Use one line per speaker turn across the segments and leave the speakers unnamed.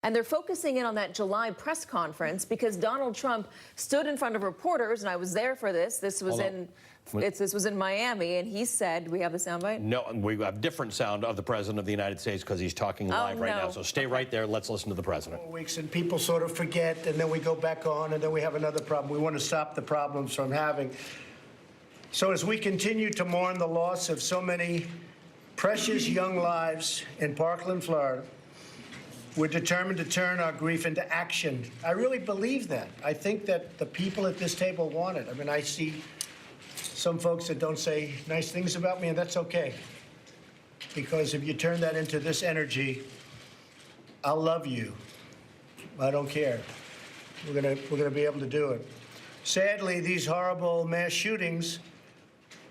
And they're focusing in on that July press conference because Donald Trump stood in front of reporters, and I was there for this. This was in Miami, and he said, "We have the soundbite."
No, we have different sound of the President of the United States because he's talking live right now. So stay right there. Let's listen to the President.
Weeks and people sort of forget, and then we go back on, and then we have another problem. We want to stop the problems from having. So as we continue to mourn the loss of so many precious young lives in Parkland, Florida, we're determined to turn our grief into action. I really believe that. I think that the people at this table want it. I mean, I see some folks that don't say nice things about me, and that's okay. Because if you turn that into this energy, I'll love you. I don't care. We're gonna be able to do it. Sadly, these horrible mass shootings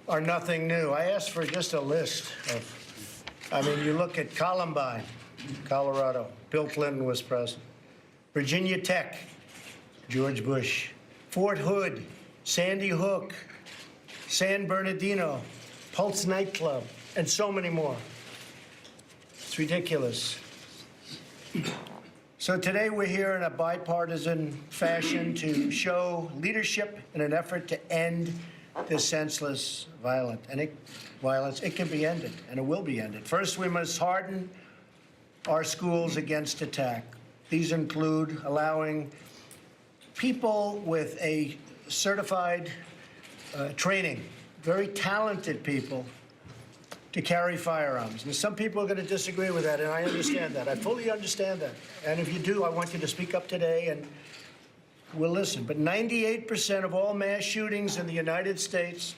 are nothing new. I asked for just a list of, I mean, you look at Columbine, Colorado, Bill Clinton was president. Virginia Tech, George Bush. Fort Hood, Sandy Hook, San Bernardino, Pulse nightclub, and so many more. It's ridiculous. So today we're here in a bipartisan fashion to show leadership in an effort to end this senseless violence. It can be ended, and it will be ended. First, we must harden our schools against attack. These include allowing people with a certified training, very talented people, to carry firearms. And some people are going to disagree with that, and I understand that. I fully understand that. And if you do, I want you to speak up today, and we'll listen. But 98% of all mass shootings in the United States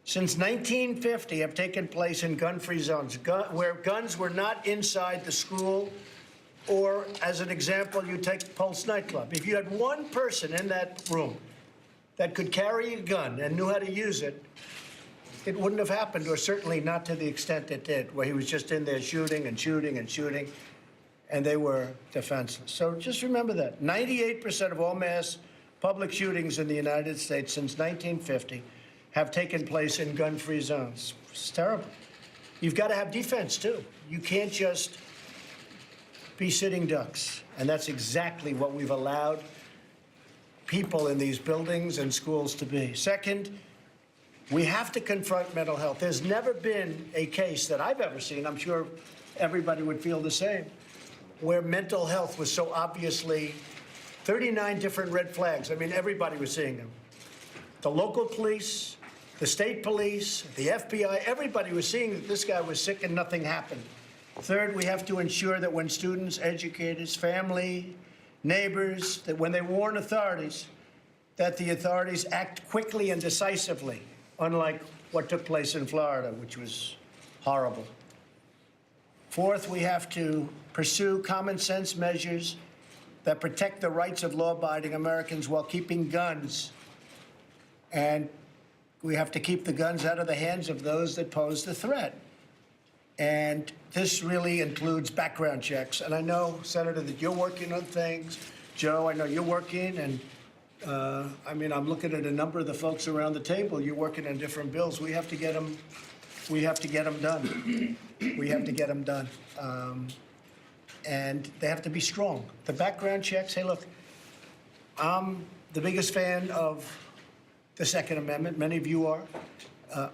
since 1950 have taken place in gun-free zones, where guns were not inside the school, or, as an example, you take Pulse nightclub. If you had one person in that room that could carry a gun and knew how to use it, it wouldn't have happened, or certainly not to the extent it did, where he was just in there shooting and shooting and shooting, and they were defenseless. So just remember that. 98% of all mass public shootings in the United States since 1950 have taken place in gun-free zones. It's terrible. You've got to have defense, too. You can't just be sitting ducks. And that's exactly what we've allowed people in these buildings and schools to be. Second, we have to confront mental health. There's never been a case that I've ever seen, I'm sure everybody would feel the same, where mental health was so obviously 39 different red flags. I mean, everybody was seeing them. The local police, the state police, the FBI, everybody was seeing that this guy was sick and nothing happened. Third, we have to ensure that when students, educators, family, neighbors, that when they warn authorities, that the authorities act quickly and decisively, unlike what took place in Florida, which was horrible. Fourth, we have to pursue common sense measures that protect the rights of law-abiding Americans while keeping guns. And we have to keep the guns out of the hands of those that pose the threat. And this really includes background checks. And I know, Senator, that you're working on things. Joe, I know you're working. And I mean, I'm looking at a number of the folks around the table. You're working on different bills. We have to get them. We have to get them done. We have to get them done. And they have to be strong. The background checks. Hey, look, I'm the biggest fan of the Second Amendment. Many of you are.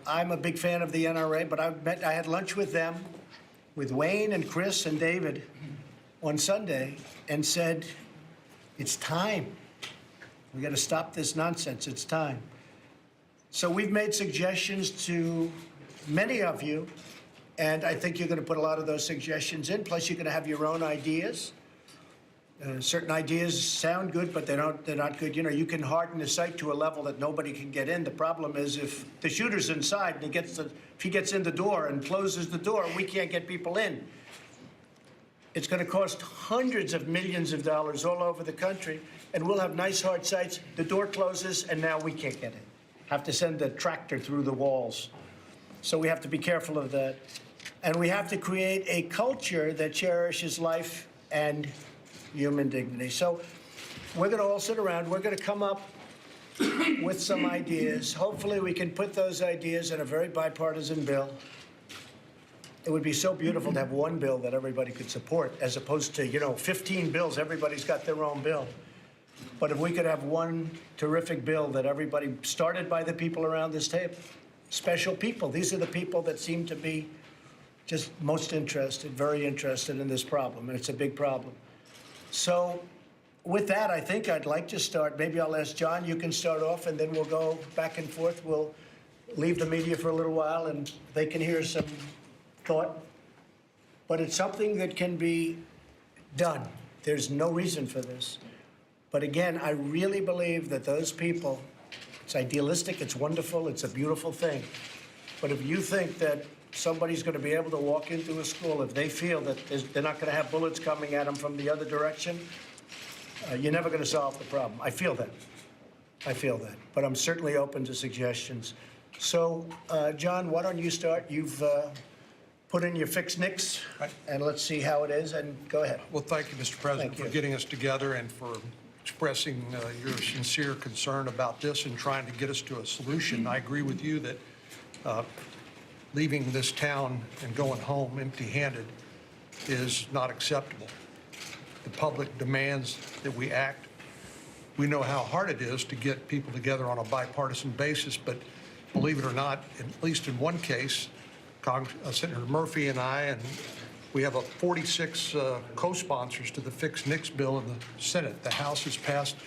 I'm a big fan of the NRA, but I had lunch with them, with Wayne and Chris and David on Sunday, and said, it's time. We got to stop this nonsense. It's time. So we've made suggestions to many of you, and I think you're going to put a lot of those suggestions in. Plus, you're going to have your own ideas. Certain ideas sound good, but they're not good. You know, you can harden a site to a level that nobody can get in. The problem is if the shooter's inside and if he gets in the door and closes the door, we can't get people in. It's going to cost hundreds of millions of dollars all over the country, and we'll have nice hard sites. The door closes, and now we can't get in. Have to send a tractor through the walls. So we have to be careful of that. And we have to create a culture that cherishes life and human dignity. So we're going to all sit around. We're going to come up with some ideas. Hopefully we can put those ideas in a very bipartisan bill. it would be so beautiful to have one bill that everybody could support, as opposed to, 15 bills, everybody's got their own bill. But if we could have one terrific bill that everybody, started by the people around this table, special people. These are the people that seem to be just most interested, very interested in this problem, and it's a big problem. So with that, I think I'd like to start. Maybe I'll ask John, you can start off, and then we'll go back and forth. We'll leave the media for a little while, and they can hear some thought. But it's something that can be done. There's no reason for this. But again, I really believe that those people, it's idealistic, it's wonderful, it's a beautiful thing. But if you think that somebody's going to be able to walk into a school, if they feel that they're not going to have bullets coming at them from the other direction, you're never going to solve the problem. I feel that. I feel that. But I'm certainly open to suggestions. So, John, why don't you start? You've put in your fixed nicks, and let's see how it is, and go ahead.
Well, thank you, Mr. President, for getting us together and for expressing your sincere concern about this and trying to get us to a solution. I agree with you that leaving this town and going home empty-handed is not acceptable. The public demands that we act. We know how hard it is to get people together on a bipartisan basis, but believe it or not, at least in one case, Senator Murphy and I, and we have 46 co-sponsors to the fixed NICS bill in the Senate. The House has passed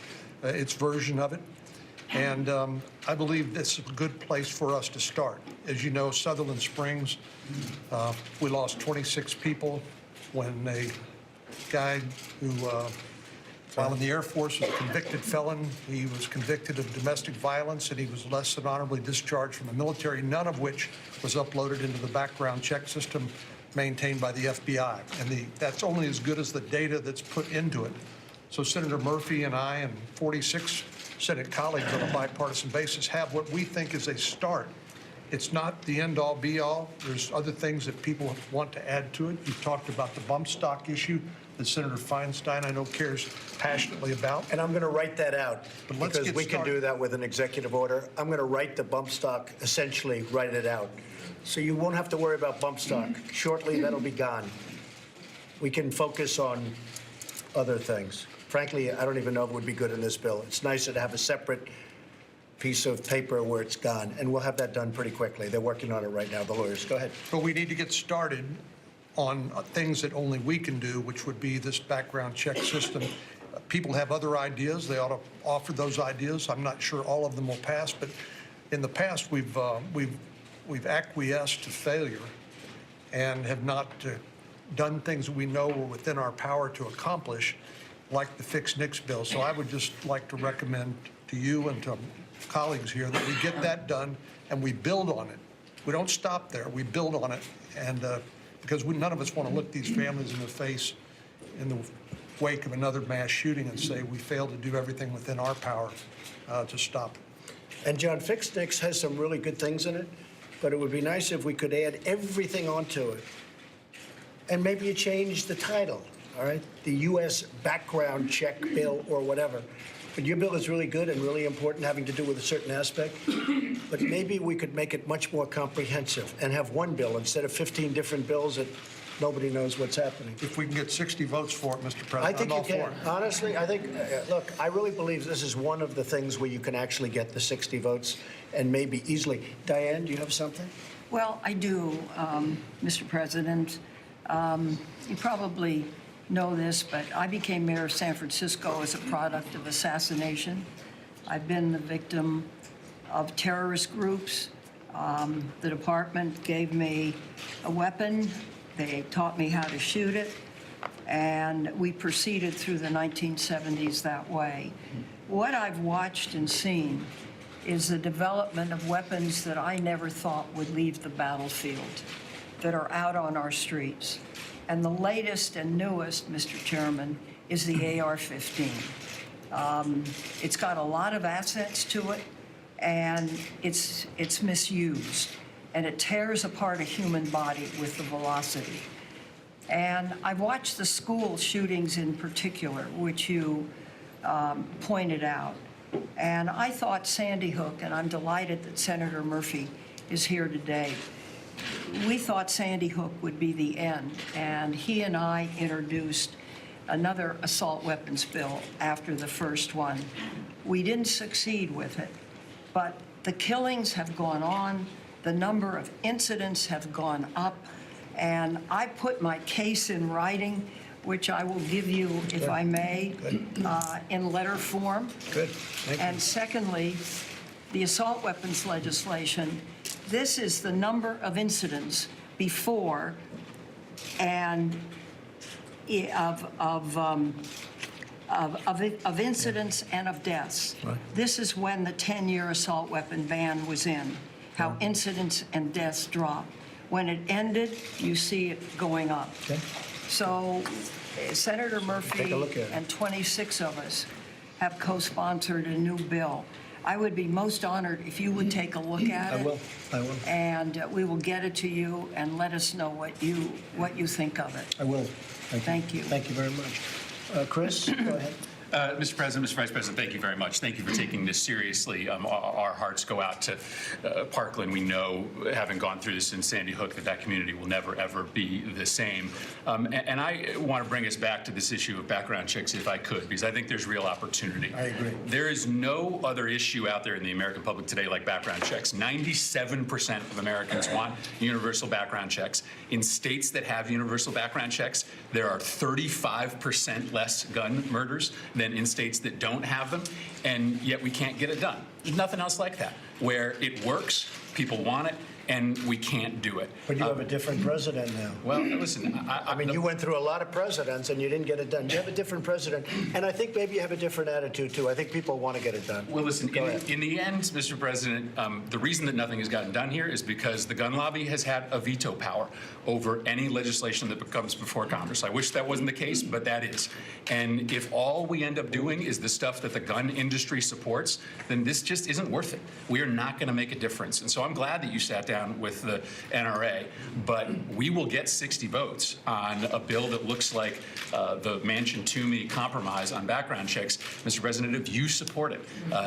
its version of it, and I believe this is a good place for us to start. As you know, Sutherland Springs, we lost 26 people when a guy who, while in the Air Force, was a convicted felon. He was convicted of domestic violence, and he was less than honorably discharged from the military, none of which was uploaded into the background check system maintained by the FBI. And that's only as good as the data that's put into it. So Senator Murphy and I and 46 Senate colleagues on a bipartisan basis have what we think is a start. It's not the end-all, be-all. There's other things that people want to add to it. You've talked about the bump stock issue that Senator Feinstein, I know, cares passionately about.
And I'm going to write that out, because we can do that with an executive order. I'm going to write the bump stock, essentially write it out. So you won't have to worry about bump stock. Shortly, that'll be gone. We can focus on other things. Frankly, I don't even know if it would be good in this bill. It's nicer to have a separate piece of paper where it's gone, and we'll have that done pretty quickly. They're working on it right now, the lawyers. Go ahead.
But we need to get started on things that only we can do, which would be this background check system. People have other ideas. They ought to offer those ideas. I'm not sure all of them will pass, but in the past, we've acquiesced to failure and have not done things we know were within our power to accomplish, like the fixed NICS bill. So I would just like to recommend to you and to colleagues here that we get that done and we build on it. We don't stop there. We build on it, and because none of us want to look these families in the face in the wake of another mass shooting and say we failed to do everything within our power to stop it.
And John, fixed NICS has some really good things in it, but it would be nice if we could add everything onto it. And maybe you change the title, all right? The U.S. background check bill or whatever. But your bill is really good and really important, having to do with a certain aspect. But maybe we could make it much more comprehensive and have one bill instead of 15 different bills that nobody knows what's happening.
If we can get 60 votes for it, Mr. President,
I think
I'm all
you can.
for it.
Honestly, I think, look, I really believe this is one of the things where you can actually get the 60 votes, and maybe easily. Diane, do you have something?
Well, I do, Mr. President. You probably know this, but I became mayor of San Francisco as a product of assassination. I've been the victim of terrorist groups. The department gave me a weapon. They taught me how to shoot it, and we proceeded through the 1970s that way. What I've watched and seen is the development of weapons that I never thought would leave the battlefield, that are out on our streets. And the latest and newest, Mr. Chairman, is the AR-15. It's got a lot of assets to it, and it's misused. And it tears apart a human body with the velocity. And I've watched the school shootings in particular, which you pointed out. And I thought Sandy Hook, and I'm delighted that Senator Murphy is here today. we thought Sandy Hook would be the end, and he and I introduced another assault weapons bill after the first one. We didn't succeed with it, but the killings have gone on, the number of incidents have gone up, and I put my case in writing, which I will give you, if I may, in letter form.
Good. Thank you.
And secondly, the assault weapons legislation, this is the number of incidents before and of incidents and of deaths.
Right.
This is when the 10-year assault weapon ban was in, how incidents and deaths dropped. When it ended, you see it going up.
Okay.
So Senator
Take
Murphy
a look at it.
and 26 of us have co-sponsored a new bill. I would be most honored if you would take a look at it.
I will.
And we will get it to you and let us know what you think of it.
I will.
Thank you.
Thank you very much. Chris, go ahead.
Mr. President, Mr. Vice President, thank you very much. Thank you for taking this seriously. Our hearts go out to Parkland. We know, having gone through this in Sandy Hook, that community will never, ever be the same. And I want to bring us back to this issue of background checks, if I could, because I think there's real opportunity.
I agree.
There is no other issue out there in the American public today like background checks. 97% of Americans want universal background checks. In states that have universal background checks, there are 35% less gun murders than in states that don't have them, and yet we can't get it done. There's nothing else like that, where it works, people want it, and we can't do it.
But you have a different president now.
Well, listen,
I mean, you went through a lot of presidents and you didn't get it done. You have a different president, and I think maybe you have a different attitude too. I think people want to get it done.
Well, listen,
Go ahead.
in the end, Mr. President, the reason that nothing has gotten done here is because the gun lobby has had a veto power over any legislation that comes before Congress. I wish that wasn't the case, but that is. And if all we end up doing is the stuff that the gun industry supports, then this just isn't worth it. We are not going to make a difference. And so I'm glad that you sat down with the NRA, but we will get 60 votes on a bill that looks like the Manchin-Toomey compromise on background checks. Mr. President, if you support it,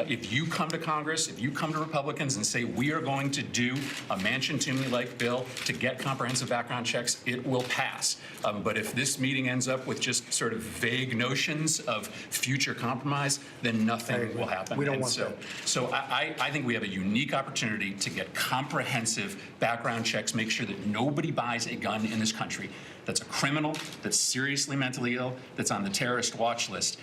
if you come to Congress, if you come to Republicans and say we are going to do a Manchin-Toomey-like bill to get comprehensive background checks, it will pass. But if this meeting ends up with just sort of vague notions of future compromise, then nothing will happen.
We don't
And
want that.
So I think we have a unique opportunity to get comprehensive background checks, make sure that nobody buys a gun in this country that's a criminal, that's seriously mentally ill, that's on the terrorist watch list.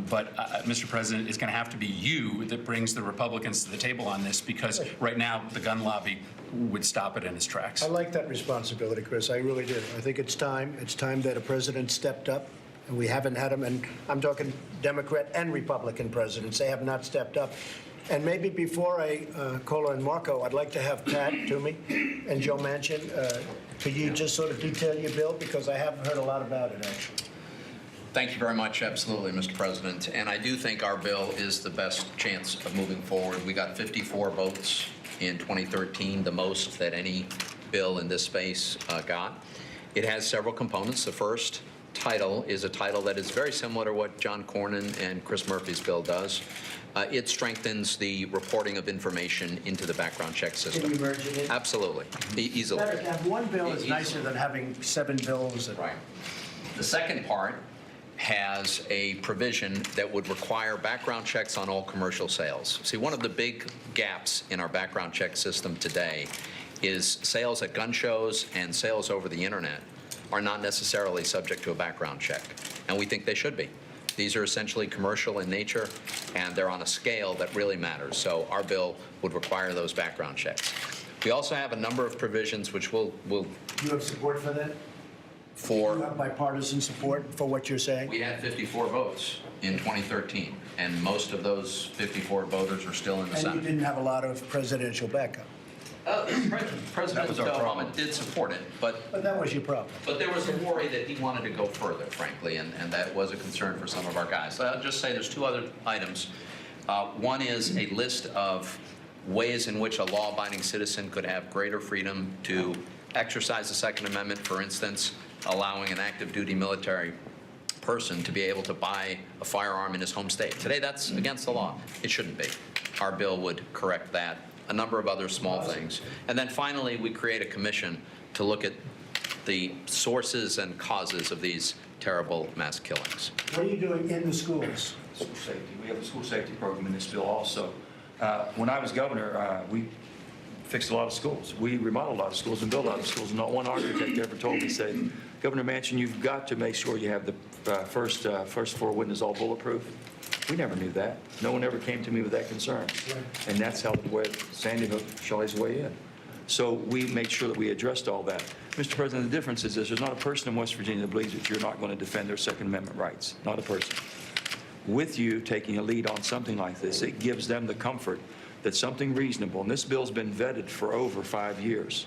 But Mr. President, it's going to have to be you that brings the Republicans to the table on this, because right now the gun lobby would stop it in its tracks.
I like that responsibility, Chris. I really do. I think it's time. It's time that a president stepped up. And we haven't had them, and I'm talking Democrat and Republican presidents. They have not stepped up. And maybe before I call on Marco, I'd like to have Pat Toomey and Joe Manchin. Could you just sort of detail your bill? Because I haven't heard a lot about it, actually.
Thank you very much. Absolutely, Mr. President. And I do think our bill is the best chance of moving forward. We got 54 votes in 2013, the most that any bill in this space got. It has several components. The first title is a title that is very similar to what John Cornyn and Chris Murphy's bill does. It strengthens the reporting of information into the background check system.
Can you merge it in?
Absolutely, easily.
Better to have one bill is
Easily.
nicer than having 7 bills.
Right. The second part has a provision that would require background checks on all commercial sales. See, one of the big gaps in our background check system today is sales at gun shows and sales over the internet are not necessarily subject to a background check, and we think they should be. These are essentially commercial in nature, and they're on a scale that really matters. So our bill would require those background checks. We also have a number of provisions which will
You have support for that?
for
You have bipartisan support for what you're saying?
We had 54 votes in 2013, and most of those 54 voters are still in the
And you
Senate.
didn't have a lot of presidential backup.
President
was our problem.
Obama did support it, but
But that was your problem.
there was a worry that he wanted to go further, frankly, and that was a concern for some of our guys. So I'll just say there's two other items. One is a list of ways in which a law-abiding citizen could have greater freedom to exercise the Second Amendment, for instance, allowing an active duty military person to be able to buy a firearm in his home state. Today, that's against the law. It shouldn't be. Our bill would correct that. A number of other small things. And then finally, we create a commission to look at the sources and causes of these terrible mass killings.
What are you doing in the schools?
School safety. We have a school safety program in this bill also. When I was governor, we fixed a lot of schools. We remodeled a lot of schools and built a lot of schools. Not one architect ever told me, said, Governor Manchin, you've got to make sure you have the first floor windows all bulletproof. We never knew that. No one ever came to me with that concern. And that's how the way Sandy Hook, Shelley's way in. So we made sure that we addressed all that. Mr. President, the difference is this. There's not a person in West Virginia that believes that you're not going to defend their Second Amendment rights. Not a person. With you taking a lead on something like this, it gives them the comfort that something reasonable, and this bill's been vetted for over 5 years,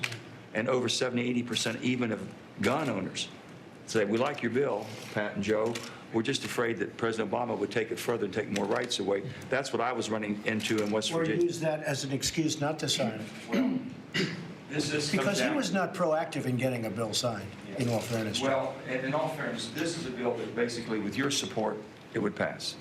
and over 70–80% even of gun owners say, we like your bill, Pat and Joe, we're just afraid that President Obama would take it further and take more rights away. That's what I was running into in West
Or
Virginia.
use that as an excuse not to sign it?
Well, this comes
Because he
down-
was not proactive in getting a bill signed, in all fairness. Joe.
Well, and in all fairness, this is a bill that basically, with your support, it would pass.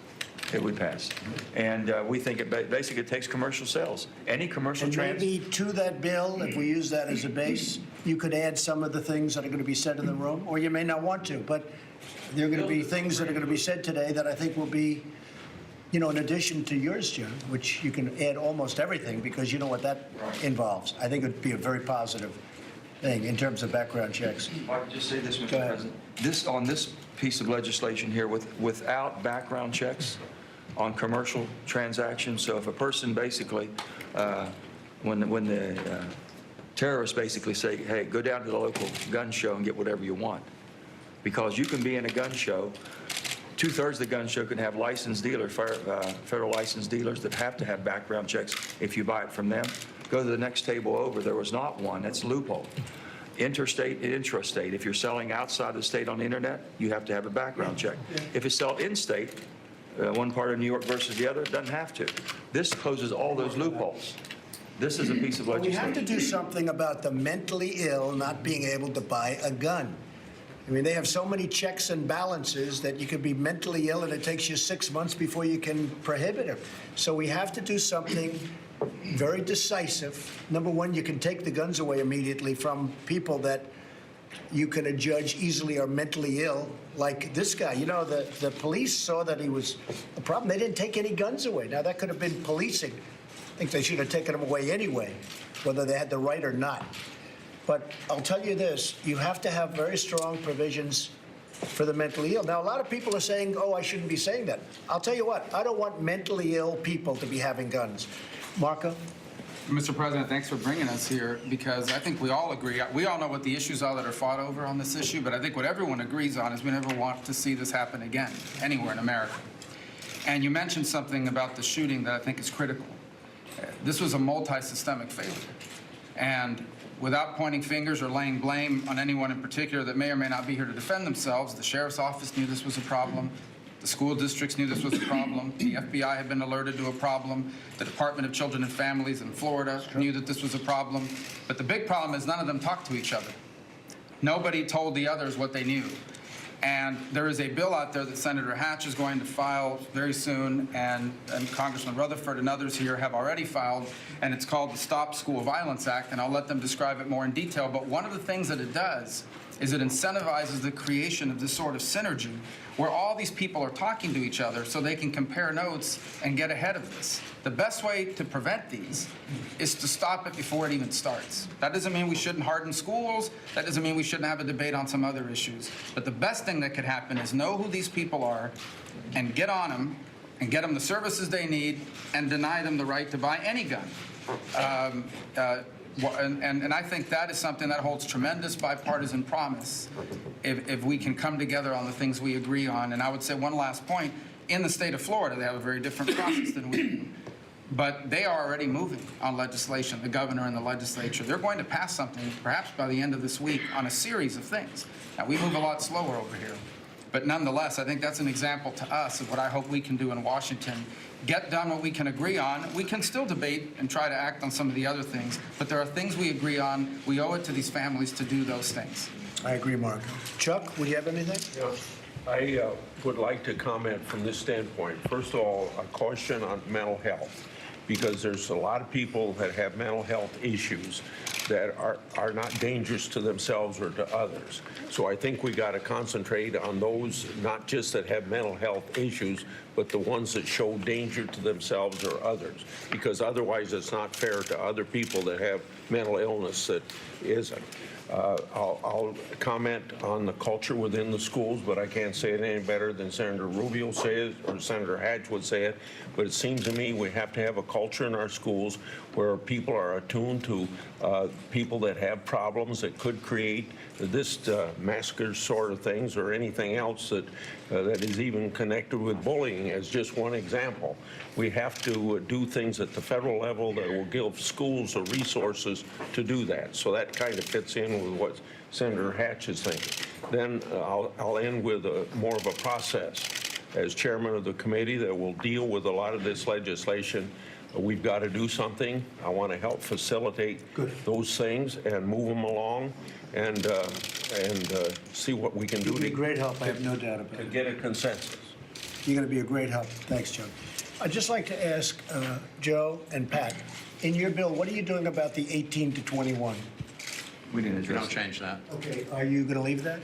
It would pass. And we think it basically takes commercial sales. Any commercial
And
trans...
maybe to that bill, if we use that as a base, you could add some of the things that are going to be said in the room, or you may not want to, but there are going to be things that are going to be said today that I think will be, you know, in addition to yours, Jim, which you can add almost everything because you know what that involves. I think it would be a very positive thing in terms of background checks.
If I could just say this, Mr.
Go ahead.
President. On this piece of legislation here, without background checks on commercial transactions, so if a person basically, when the terrorists basically say, hey, go down to the local gun show and get whatever you want, because you can be in a gun show, 2/3 of the gun show can have licensed dealers, federal licensed dealers that have to have background checks if you buy it from them. Go to the next table over, there was not one. That's a loophole. Interstate and intrastate. If you're selling outside the state on the internet, you have to have a background check. If it's sold in-state, one part of New York versus the other, it doesn't have to. This closes all those loopholes. This is a piece of
We have
legislation.
to do something about the mentally ill not being able to buy a gun. I mean, they have so many checks and balances that you could be mentally ill and it takes you 6 months before you can prohibit it. So we have to do something very decisive. Number one, you can take the guns away immediately from people that you can adjudge easily are mentally ill, like this guy. You know, the police saw that he was a problem. They didn't take any guns away. Now, that could have been policing. I think they should have taken them away anyway, whether they had the right or not. But I'll tell you this, you have to have very strong provisions for the mentally ill. Now, a lot of people are saying, oh, I shouldn't be saying that. I'll tell you what, I don't want mentally ill people to be having guns. Marco?
Mr. President, thanks for bringing us here, because I think we all agree. We all know what the issues are that are fought over on this issue, but I think what everyone agrees on is we never want to see this happen again, anywhere in America. And you mentioned something about the shooting that I think is critical. This was a multi-systemic failure. And without pointing fingers or laying blame on anyone in particular that may or may not be here to defend themselves, the sheriff's office knew this was a problem. The school districts knew this was a problem. The FBI had been alerted to a problem. The Department of Children and Families in Florida knew that this was a problem. But the big problem is none of them talked to each other. Nobody told the others what they knew. And there is a bill out there that Senator Hatch is going to file very soon, and Congressman Rutherford and others here have already filed, and it's called the Stop School Violence Act, and I'll let them describe it more in detail. But one of the things that it does is it incentivizes the creation of this sort of synergy where all these people are talking to each other so they can compare notes and get ahead of this. The best way to prevent these is to stop it before it even starts. That doesn't mean we shouldn't harden schools. That doesn't mean we shouldn't have a debate on some other issues. But the best thing that could happen is know who these people are and get on them and get them the services they need and deny them the right to buy any gun. And I think that is something that holds tremendous bipartisan promise if we can come together on the things we agree on. And I would say one last point, in the state of Florida, they have a very different process than we do. But they are already moving on legislation, the governor and the legislature. They're going to pass something, perhaps by the end of this week, on a series of things. Now, we move a lot slower over here. But nonetheless, I think that's an example to us of what I hope we can do in Washington. Get done what we can agree on. We can still debate and try to act on some of the other things, but there are things we agree on. We owe it to these families to do those things.
I agree, Marco. Chuck, would you have anything?
Yeah, I would like to comment from this standpoint. First of all, a caution on mental health. because there's a lot of people that have mental health issues that are not dangerous to themselves or to others. So I think we got to concentrate on those, not just that have mental health issues, but the ones that show danger to themselves or others, because otherwise it's not fair to other people that have mental illness that isn't. I'll comment on the culture within the schools, but I can't say it any better than Senator Rubio says or Senator Hatch would say it. But it seems to me we have to have a culture in our schools where people are attuned to people that have problems that could create this massacre sort of things or anything else that is even connected with bullying as just one example. We have to do things at the federal level that will give schools the resources to do that. So that kind of fits in with what Senator Hatch is thinking. Then I'll end with more of a process. As chairman of the committee that will deal with a lot of this legislation, we've got to do something. I want to help facilitate those things and move them along and see what we can do.
You'll be a great help, I have no doubt about
to
it.
get a consensus.
You're going to be a great help. Thanks, Joe. I'd just like to ask Joe and Pat, in your bill, what are you doing about the 18 to 21?
We didn't
We
address
don't
it.
change that.
Okay, are you going to leave that?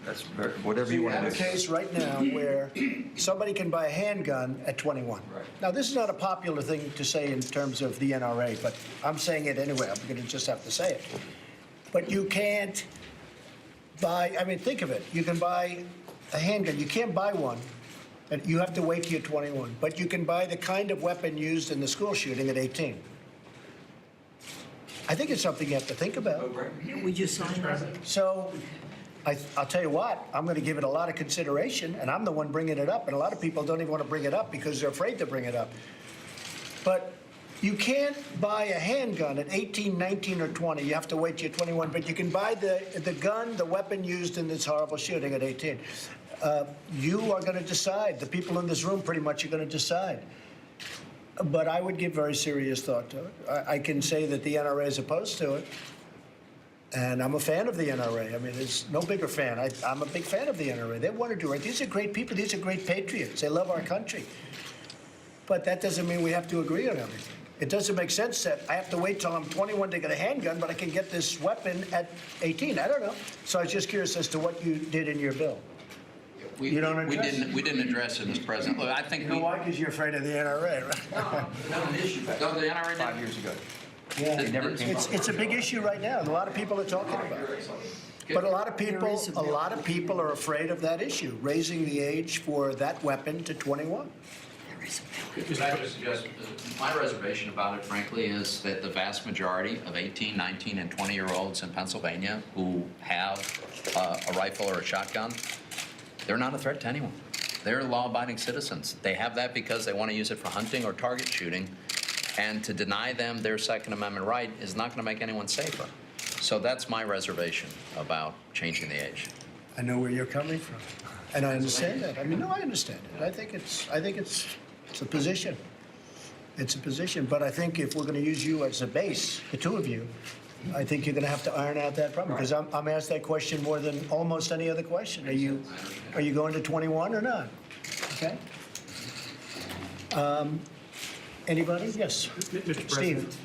That's whatever
So
you
you
want
have
to
a
do.
case right now where somebody can buy a handgun at 21.
Right.
Now, this is not a popular thing to say in terms of the NRA, but I'm saying it anyway. I'm going to just have to say it. But you can't buy, I mean, think of it. You can buy a handgun. You can't buy one, and you have to wait till you're 21. But you can buy the kind of weapon used in the school shooting at 18. I think it's something you have to think about.
We just signed that.
So I'll tell you what, I'm going to give it a lot of consideration, and I'm the one bringing it up, and a lot of people don't even want to bring it up because they're afraid to bring it up. But you can't buy a handgun at 18, 19, or 20. You have to wait till you're 21, but you can buy the gun, the weapon used in this horrible shooting at 18. You are going to decide. The people in this room pretty much are going to decide. But I would give very serious thought to it. I can say that the NRA is opposed to it. And I'm a fan of the NRA. I mean, there's no bigger fan. I'm a big fan of the NRA. They want to do right. These are great people. These are great patriots. They love our country. But that doesn't mean we have to agree on everything. It doesn't make sense that I have to wait till I'm 21 to get a handgun, but I can get this weapon at 18. I don't know. So I was just curious as to what you did in your bill. You don't address it?
We didn't address it, Mr. President. Look, I think
You know why? Because you're afraid of the NRA, right?
Not an issue. No, the NRA
5 years ago.
Yeah.
It never came up.
It's a big issue right now. And a lot of people are talking about it. But a lot of people are afraid of that issue, raising the age for that weapon to 21.
Could I just suggest, my reservation about it, frankly, is that the vast majority of 18, 19, and 20-year-olds in Pennsylvania who have a rifle or a shotgun, they're not a threat to anyone. They're law-abiding citizens. They have that because they want to use it for hunting or target shooting, and to deny them their Second Amendment right is not going to make anyone safer. So that's my reservation about changing the age.
I know where you're coming from, and I understand that. I mean, no, I understand it. I think it's a position. It's a position. But I think if we're going to use you as a base, the two of you, I think you're going to have to iron out that problem, because I'm asked that question more than almost any other question. Are you going to 21 or not? Okay. Anybody? Yes.
Mr.
Steve.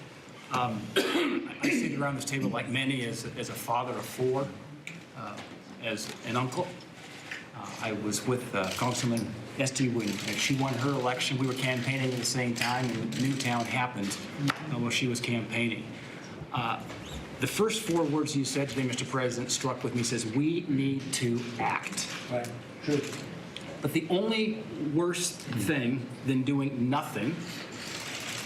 President, I sit around this table like many as a father of four, as an uncle. I was with Councilman Esty when she won her election. We were campaigning at the same time, and Newtown happened while she was campaigning. The first four words you said today, Mr. President, struck with me. Says, we need to act.
Right. True.
But the only worse thing than doing nothing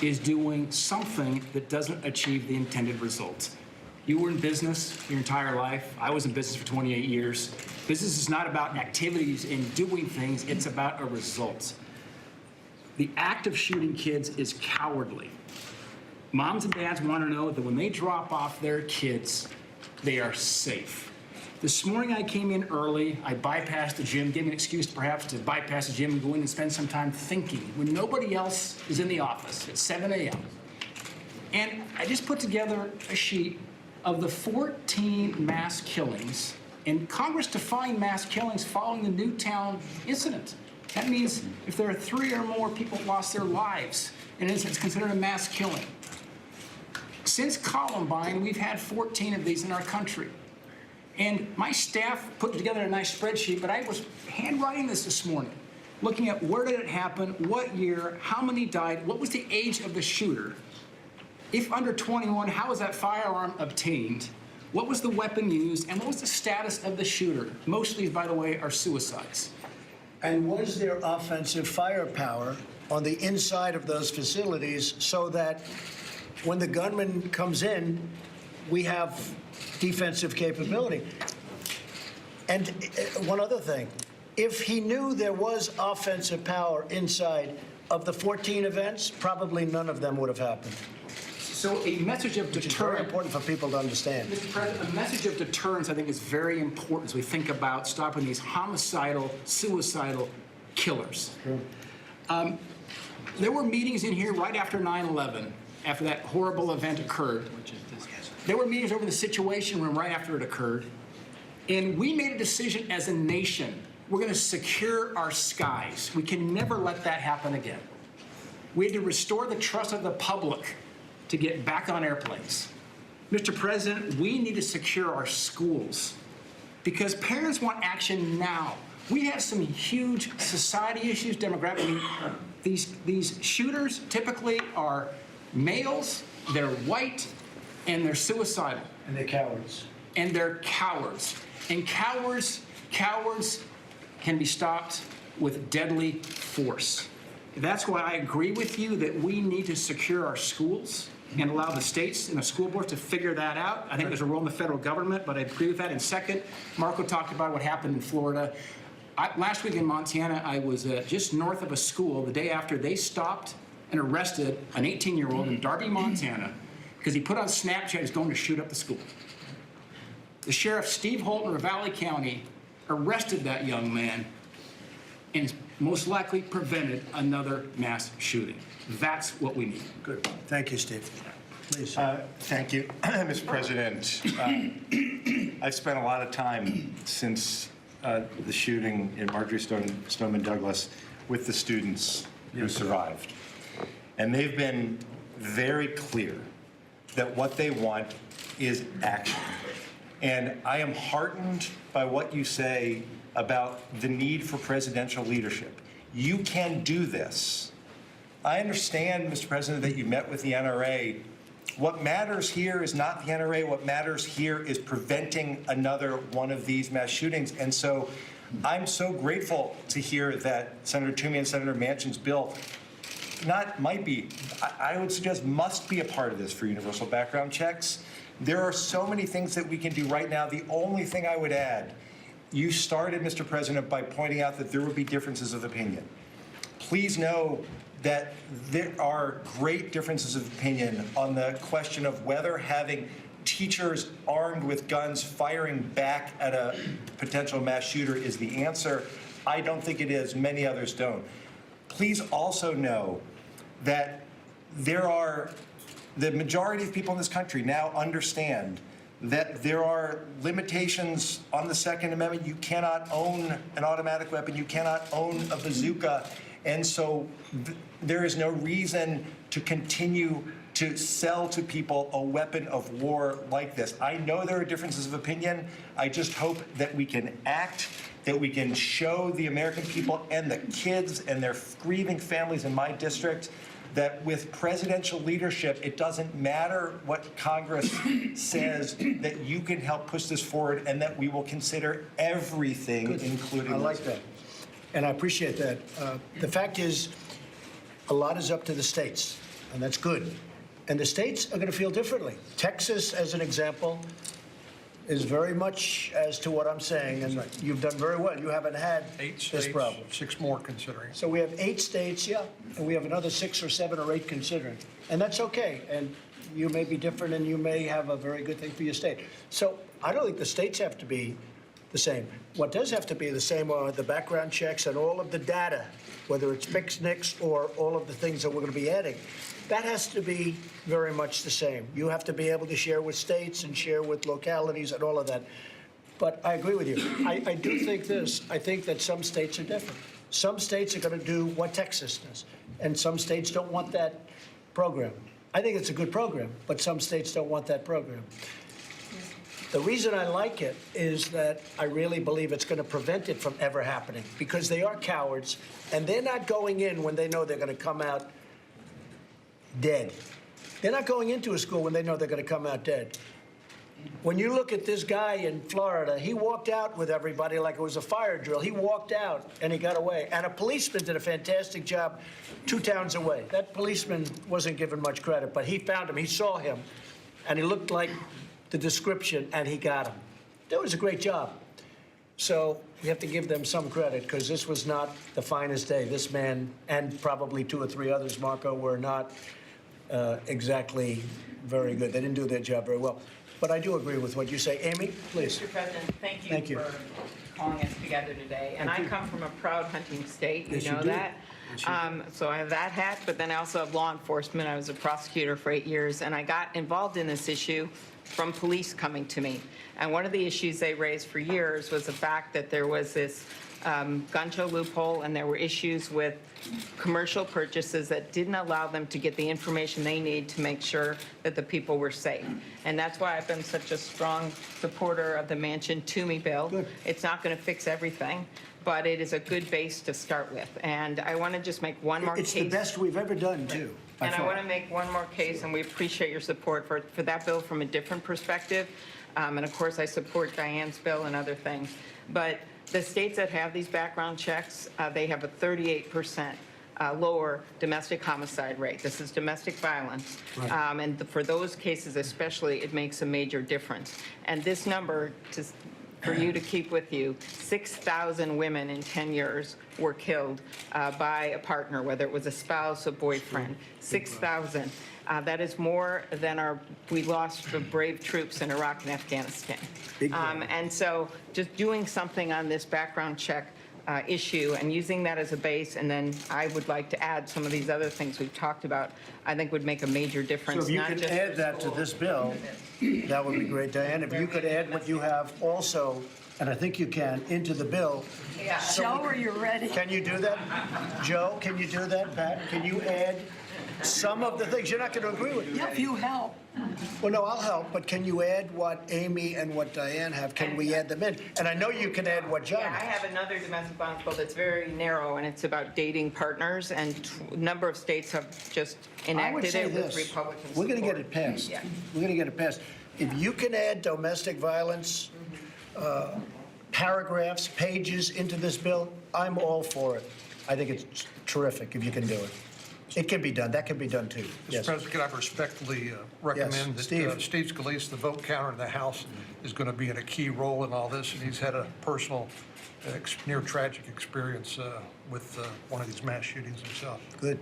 is doing something that doesn't achieve the intended results. You were in business your entire life. I was in business for 28 years. Business is not about activities and doing things. It's about a result. The act of shooting kids is cowardly. Moms and dads want to know that when they drop off their kids, they are safe. This morning I came in early. I bypassed the gym, gave me an excuse perhaps to bypass the gym and go in and spend some time thinking when nobody else is in the office at 7 a.m. And I just put together a sheet of the 14 mass killings, and Congress defined mass killings following the Newtown incident. That means if there are 3 or more people lost their lives, and it's considered a mass killing. Since Columbine, we've had 14 of these in our country. And my staff put together a nice spreadsheet, but I was handwriting this morning, looking at where did it happen, what year, how many died, what was the age of the shooter. If under 21, how was that firearm obtained? What was the weapon used, and what was the status of the shooter? Most of these, by the way, are suicides.
And was there offensive firepower on the inside of those facilities so that when the gunman comes in, we have defensive capability? And one other thing, if he knew there was offensive power inside of the 14 events, probably none of them would have happened.
So a message of
Which is very
deterrence.
important for people to understand.
Mr. President, a message of deterrence, I think, is very important as we think about stopping these homicidal, suicidal killers. There were meetings in here right after 9/11, after that horrible event occurred. There were meetings over in the Situation Room right after it occurred. And we made a decision as a nation. We're going to secure our skies. We can never let that happen again. We had to restore the trust of the public to get back on airplanes. Mr. President, we need to secure our schools because parents want action now. We have some huge society issues, demographic. These shooters typically are males, they're white, and they're suicidal.
And they're cowards.
And they're cowards. And cowards can be stopped with deadly force. That's why I agree with you that we need to secure our schools and allow the states and the school boards to figure that out. I think there's a role in the federal government, but I agree with that. And second, Marco talked about what happened in Florida. Last week in Montana, I was just north of a school the day after they stopped and arrested an 18-year-old in Darby, Montana, because he put on Snapchat he's going to shoot up the school. The sheriff, Steve Holt in Ravalli County, arrested that young man and most likely prevented another mass shooting. That's what we need.
Good. Thank you, Steve. Please.
Thank you, Mr. President. I've spent a lot of time since the shooting in Marjorie Stoneman Douglas with the students who survived. And they've been very clear that what they want is action. And I am heartened by what you say about the need for presidential leadership. You can do this. I understand, Mr. President, that you met with the NRA. What matters here is not the NRA. What matters here is preventing another one of these mass shootings. And so I'm so grateful to hear that Senator Toomey and Senator Manchin's bill I would suggest must be a part of this for universal background checks. There are so many things that we can do right now. The only thing I would add, you started, Mr. President, by pointing out that there would be differences of opinion. Please know that there are great differences of opinion on the question of whether having teachers armed with guns firing back at a potential mass shooter is the answer. I don't think it is. Many others don't. Please also know that the majority of people in this country now understand that there are limitations on the Second Amendment. You cannot own an automatic weapon. You cannot own a bazooka. And so there is no reason to continue to sell to people a weapon of war like this. I know there are differences of opinion. I just hope that we can act, that we can show the American people and the kids and their grieving families in my district that with presidential leadership, it doesn't matter what Congress says, that you can help push this forward and that we will consider everything,
Good.
including
I like that. And I appreciate that. The fact is, a lot is up to the states, and that's good. And the states are going to feel differently. Texas, as an example, is very much as to what I'm saying, and you've done very well. You haven't had
8
this
states,
problem.
6 more considering.
So we have 8 states, yeah, and we have another 6 or 7 or 8 considering. And that's okay. And you may be different, and you may have a very good thing for your state. So I don't think the states have to be the same. What does have to be the same are the background checks and all of the data, whether it's PICS or all of the things that we're going to be adding. That has to be very much the same. You have to be able to share with states and share with localities and all of that. But I agree with you. I do think this. I think that some states are different. Some states are going to do what Texas does, and some states don't want that program. I think it's a good program, but some states don't want that program. The reason I like it is that I really believe it's going to prevent it from ever happening, because they are cowards, and they're not going in when they know they're going to come out dead. They're not going into a school when they know they're going to come out dead. When you look at this guy in Florida, he walked out with everybody like it was a fire drill. He walked out and he got away. And a policeman did a fantastic job 2 towns away. That policeman wasn't given much credit, but he found him. He saw him, and he looked like the description, and he got him. That was a great job. So we have to give them some credit, because this was not the finest day. This man, and probably 2 or 3 others, Marco, were not exactly very good. They didn't do their job very well. But I do agree with what you say. Amy, please.
Mr. President, thank
Thank you.
for calling us together today. And I come from a proud hunting state,
Yes,
you
you
know
do.
that. So I have that hat, but then I also have law enforcement. I was a prosecutor for 8 years, and I got involved in this issue from police coming to me. And one of the issues they raised for years was the fact that there was this gun show loophole, and there were issues with commercial purchases that didn't allow them to get the information they need to make sure that the people were safe. And that's why I've been such a strong supporter of the Manchin Toomey bill.
Good.
It's not going to fix everything, but it is a good base to start with. And I want to just make one more
It's
case.
the best we've ever done, too. by
And I
far.
want to make one more case, and we appreciate your support for that bill from a different perspective. And of course, I support Diane's bill and other things. But the states that have these background checks, they have a 38% lower domestic homicide rate. This is domestic violence. And for those cases especially, it makes a major difference. And this number, for you to keep with you, 6,000 women in 10 years were killed by a partner, whether it was a spouse or boyfriend. 6,000. That is more than we lost for brave troops in Iraq and Afghanistan. And so just doing something on this background check issue and using that as a base, and then I would like to add some of these other things we've talked about, I think would make a major difference.
So if you
not
could
just
add
for
that to
schools.
this bill, that would be great, Diane. If you could add what you have also, and I think you can, into the bill.
Yeah.
Joe, are you ready?
Can you do that? Joe, can you do that? Pat, can you add some of the things? You're not going to agree with me.
Yeah, if you help.
Well, no, I'll help, but can you add what Amy and what Diane have? Can we add them in? And I know you can add what John
Yeah, I
has.
have another domestic violence bill that's very narrow, and it's about dating partners, and a number of states have just
I would
enacted
say
it with
this,
Republican
we're going to get
support.
it passed.
Yeah.
We're going to get it passed. If you can add domestic violence paragraphs, pages into this bill, I'm all for it. I think it's terrific if you can do it. It can be done. That can be done, too.
Mr.
Yes.
President, can I respectfully recommend that
Steve.
Steve Scalise, the vote counter in the House, is going to be in a key role in all this, and he's had a personal, near tragic experience with one of these mass shootings himself.
Good.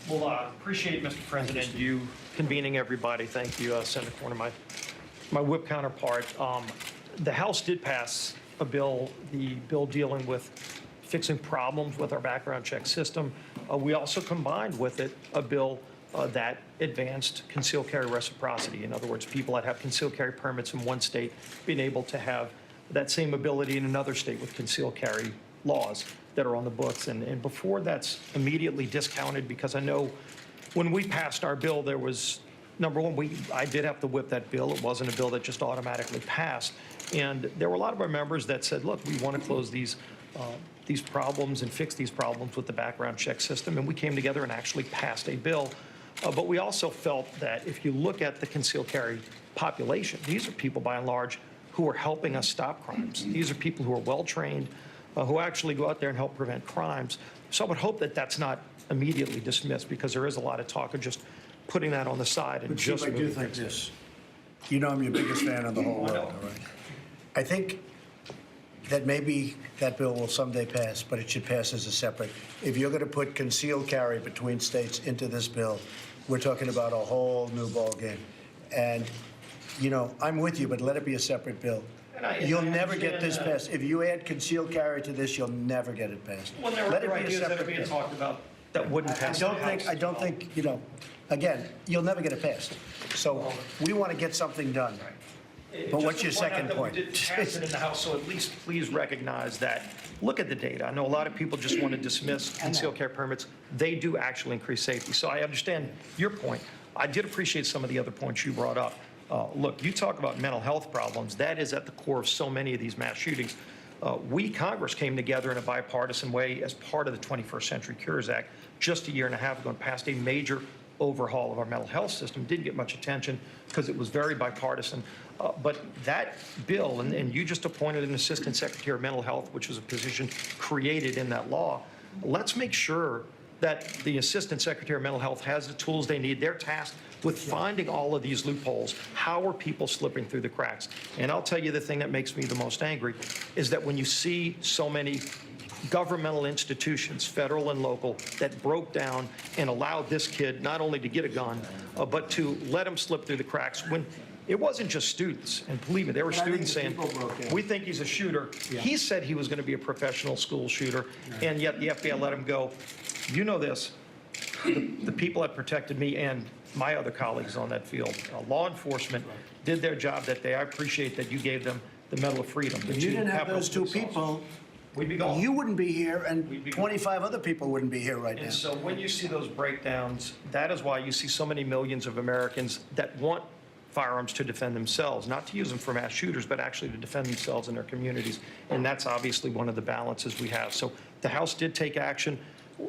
Well, appreciate, Mr. President, you convening everybody. Thank you, Senator Corner, my whip counterpart. The House did pass a bill, the bill dealing with fixing problems with our background check system. We also combined with it a bill that advanced concealed carry reciprocity. In other words, people that have concealed carry permits in one state being able to have that same ability in another state with concealed carry laws that are on the books. And before that's immediately discounted, because I know when we passed our bill, there was, number one, I did have to whip that bill. It wasn't a bill that just automatically passed. And there were a lot of our members that said, look, we want to close these problems and fix these problems with the background check system. And we came together and actually passed a bill. But we also felt that if you look at the concealed carry population, these are people by and large who are helping us stop crimes. These are people who are well-trained, who actually go out there and help prevent crimes. So I would hope that that's not immediately dismissed, because there is a lot of talk of just putting that on the side and
But Chief,
just
I do
moving
think
things.
this. You know I'm your biggest fan of the whole world, all right? I think that maybe that bill will someday pass, but it should pass as a separate. If you're going to put concealed carry between states into this bill, we're talking about a whole new ballgame. And, you know, I'm with you, but let it be a separate bill. You'll never get this passed. If you add concealed carry to this, you'll never get it passed.
When there
Let
are
it be a
ideas that are
separate
being
bill.
talked about that wouldn't pass the House.
I don't think, you know, again, you'll never get it passed. So we want to get something done. But what's
Just
your
to point out
second
that
point?
We did pass it in the House, so at least please recognize that. Look at the data. I know a lot of people just want to dismiss concealed carry permits. They do actually increase safety. So I understand your point. I did appreciate some of the other points you brought up. Look, you talk about mental health problems. That is at the core of so many of these mass shootings. We, Congress, came together in a bipartisan way as part of the 21st Century Cures Act just a year and a half ago and passed a major overhaul of our mental health system. Didn't get much attention because it was very bipartisan. But that bill, and you just appointed an Assistant Secretary of Mental Health, which was a position created in that law. Let's make sure that the Assistant Secretary of Mental Health has the tools they need. They're tasked with finding all of these loopholes. How are people slipping through the cracks? And I'll tell you the thing that makes me the most angry is that when you see so many governmental institutions, federal and local, that broke down and allowed this kid not only to get a gun, but to let him slip through the cracks when it wasn't just students. And believe me, there were students saying, we think he's a shooter. He said he was going to be a professional school shooter, and yet the FBI let him go. You know this, the people that protected me and my other colleagues on that field, law enforcement, did their job that day. I appreciate that you gave them the Medal of Freedom.
If you didn't have those two people,
we'd be gone.
you wouldn't be here, and
We'd be
25 other people wouldn't be here right now.
And so when you see those breakdowns, that is why you see so many millions of Americans that want firearms to defend themselves, not to use them for mass shooters, but actually to defend themselves and their communities. And that's obviously one of the balances we have. So the House did take action.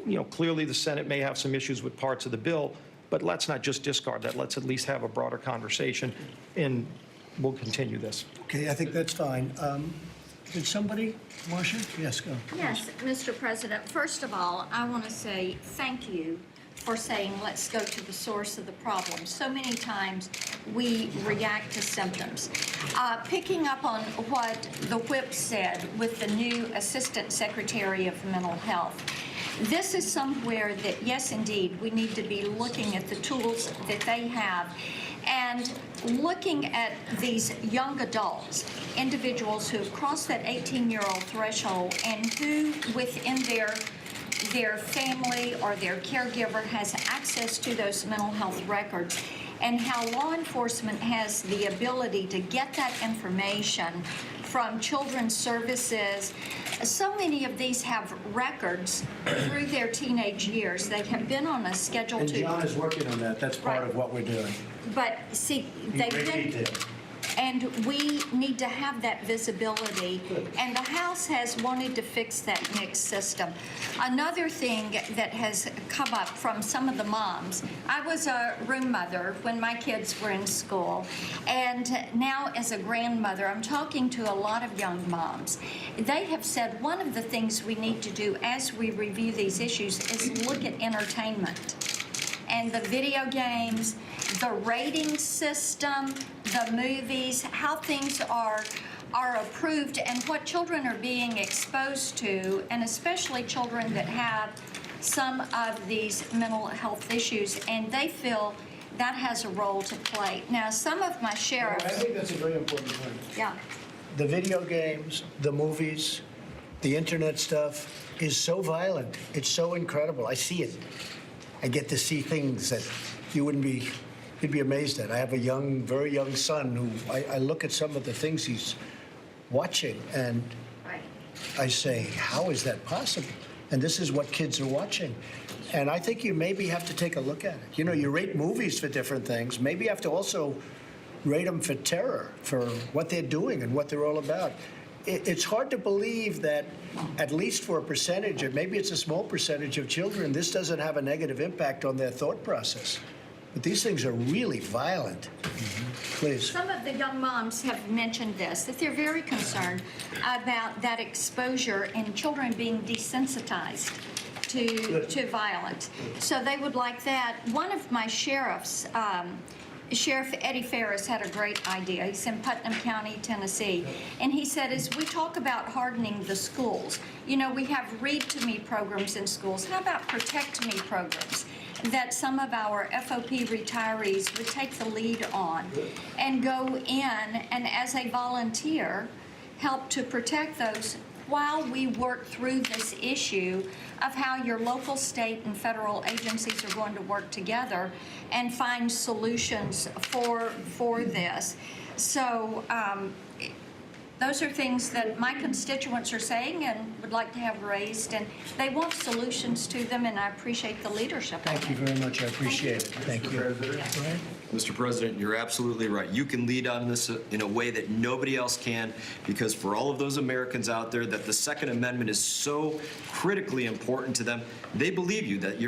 You know, clearly the Senate may have some issues with parts of the bill, but let's not just discard that. Let's at least have a broader conversation, and we'll continue this.
Okay, I think that's fine. Did somebody, Marcia? Yes, go.
Yes, Mr. President, first of all, I want to say thank you for saying, let's go to the source of the problem. So many times we react to symptoms. Picking up on what the whip said with the new Assistant Secretary of Mental Health, this is somewhere that, yes, indeed, we need to be looking at the tools that they have and looking at these young adults, individuals who have crossed that 18-year-old threshold and who within their family or their caregiver has access to those mental health records, and how law enforcement has the ability to get that information from children's services. So many of these have records through their teenage years. They have been on a Schedule
And
II.
John is working on that. That's part of what we're doing.
But see, they've been, and we need to have that visibility. And the House has wanted to fix that mixed system. Another thing that has come up from some of the moms, I was a room mother when my kids were in school. And now as a grandmother, I'm talking to a lot of young moms. They have said one of the things we need to do as we review these issues is look at entertainment and the video games, the rating system, the movies, how things are approved and what children are being exposed to, and especially children that have some of these mental health issues, and they feel that has a role to play. Now, some of my sheriffs...
I think that's a very important point.
Yeah.
The video games, the movies, the internet stuff is so violent. It's so incredible. I see it. I get to see things that you'd be amazed at. I have a very young son who I look at some of the things he's watching and I say, how is that possible? And this is what kids are watching. And I think you maybe have to take a look at it. You know, you rate movies for different things. Maybe you have to also rate them for terror, for what they're doing and what they're all about. It's hard to believe that, at least for a percentage, and maybe it's a small percentage of children, this doesn't have a negative impact on their thought process. But these things are really violent. Please.
Some of the young moms have mentioned this, that they're very concerned about that exposure and children being desensitized to violence. So they would like that. One of my sheriffs, Sheriff Eddie Ferris, had a great idea. He's in Putnam County, Tennessee. And he said, as we talk about hardening the schools, you know, we have Read to Me programs in schools. How about Protect Me programs that some of our FOP retirees would take the lead on and go in and, as a volunteer, help to protect those while we work through this issue of how your local, state, and federal agencies are going to work together and find solutions for this. So those are things that my constituents are saying and would like to have raised, and they want solutions to them, and I appreciate the leadership.
Thank you very much. I appreciate it. Thank you.
Mr. President, you're absolutely right. You can lead on this in a way that nobody else can, because for all of those Americans out there that the Second Amendment is so critically important to them, they believe you, that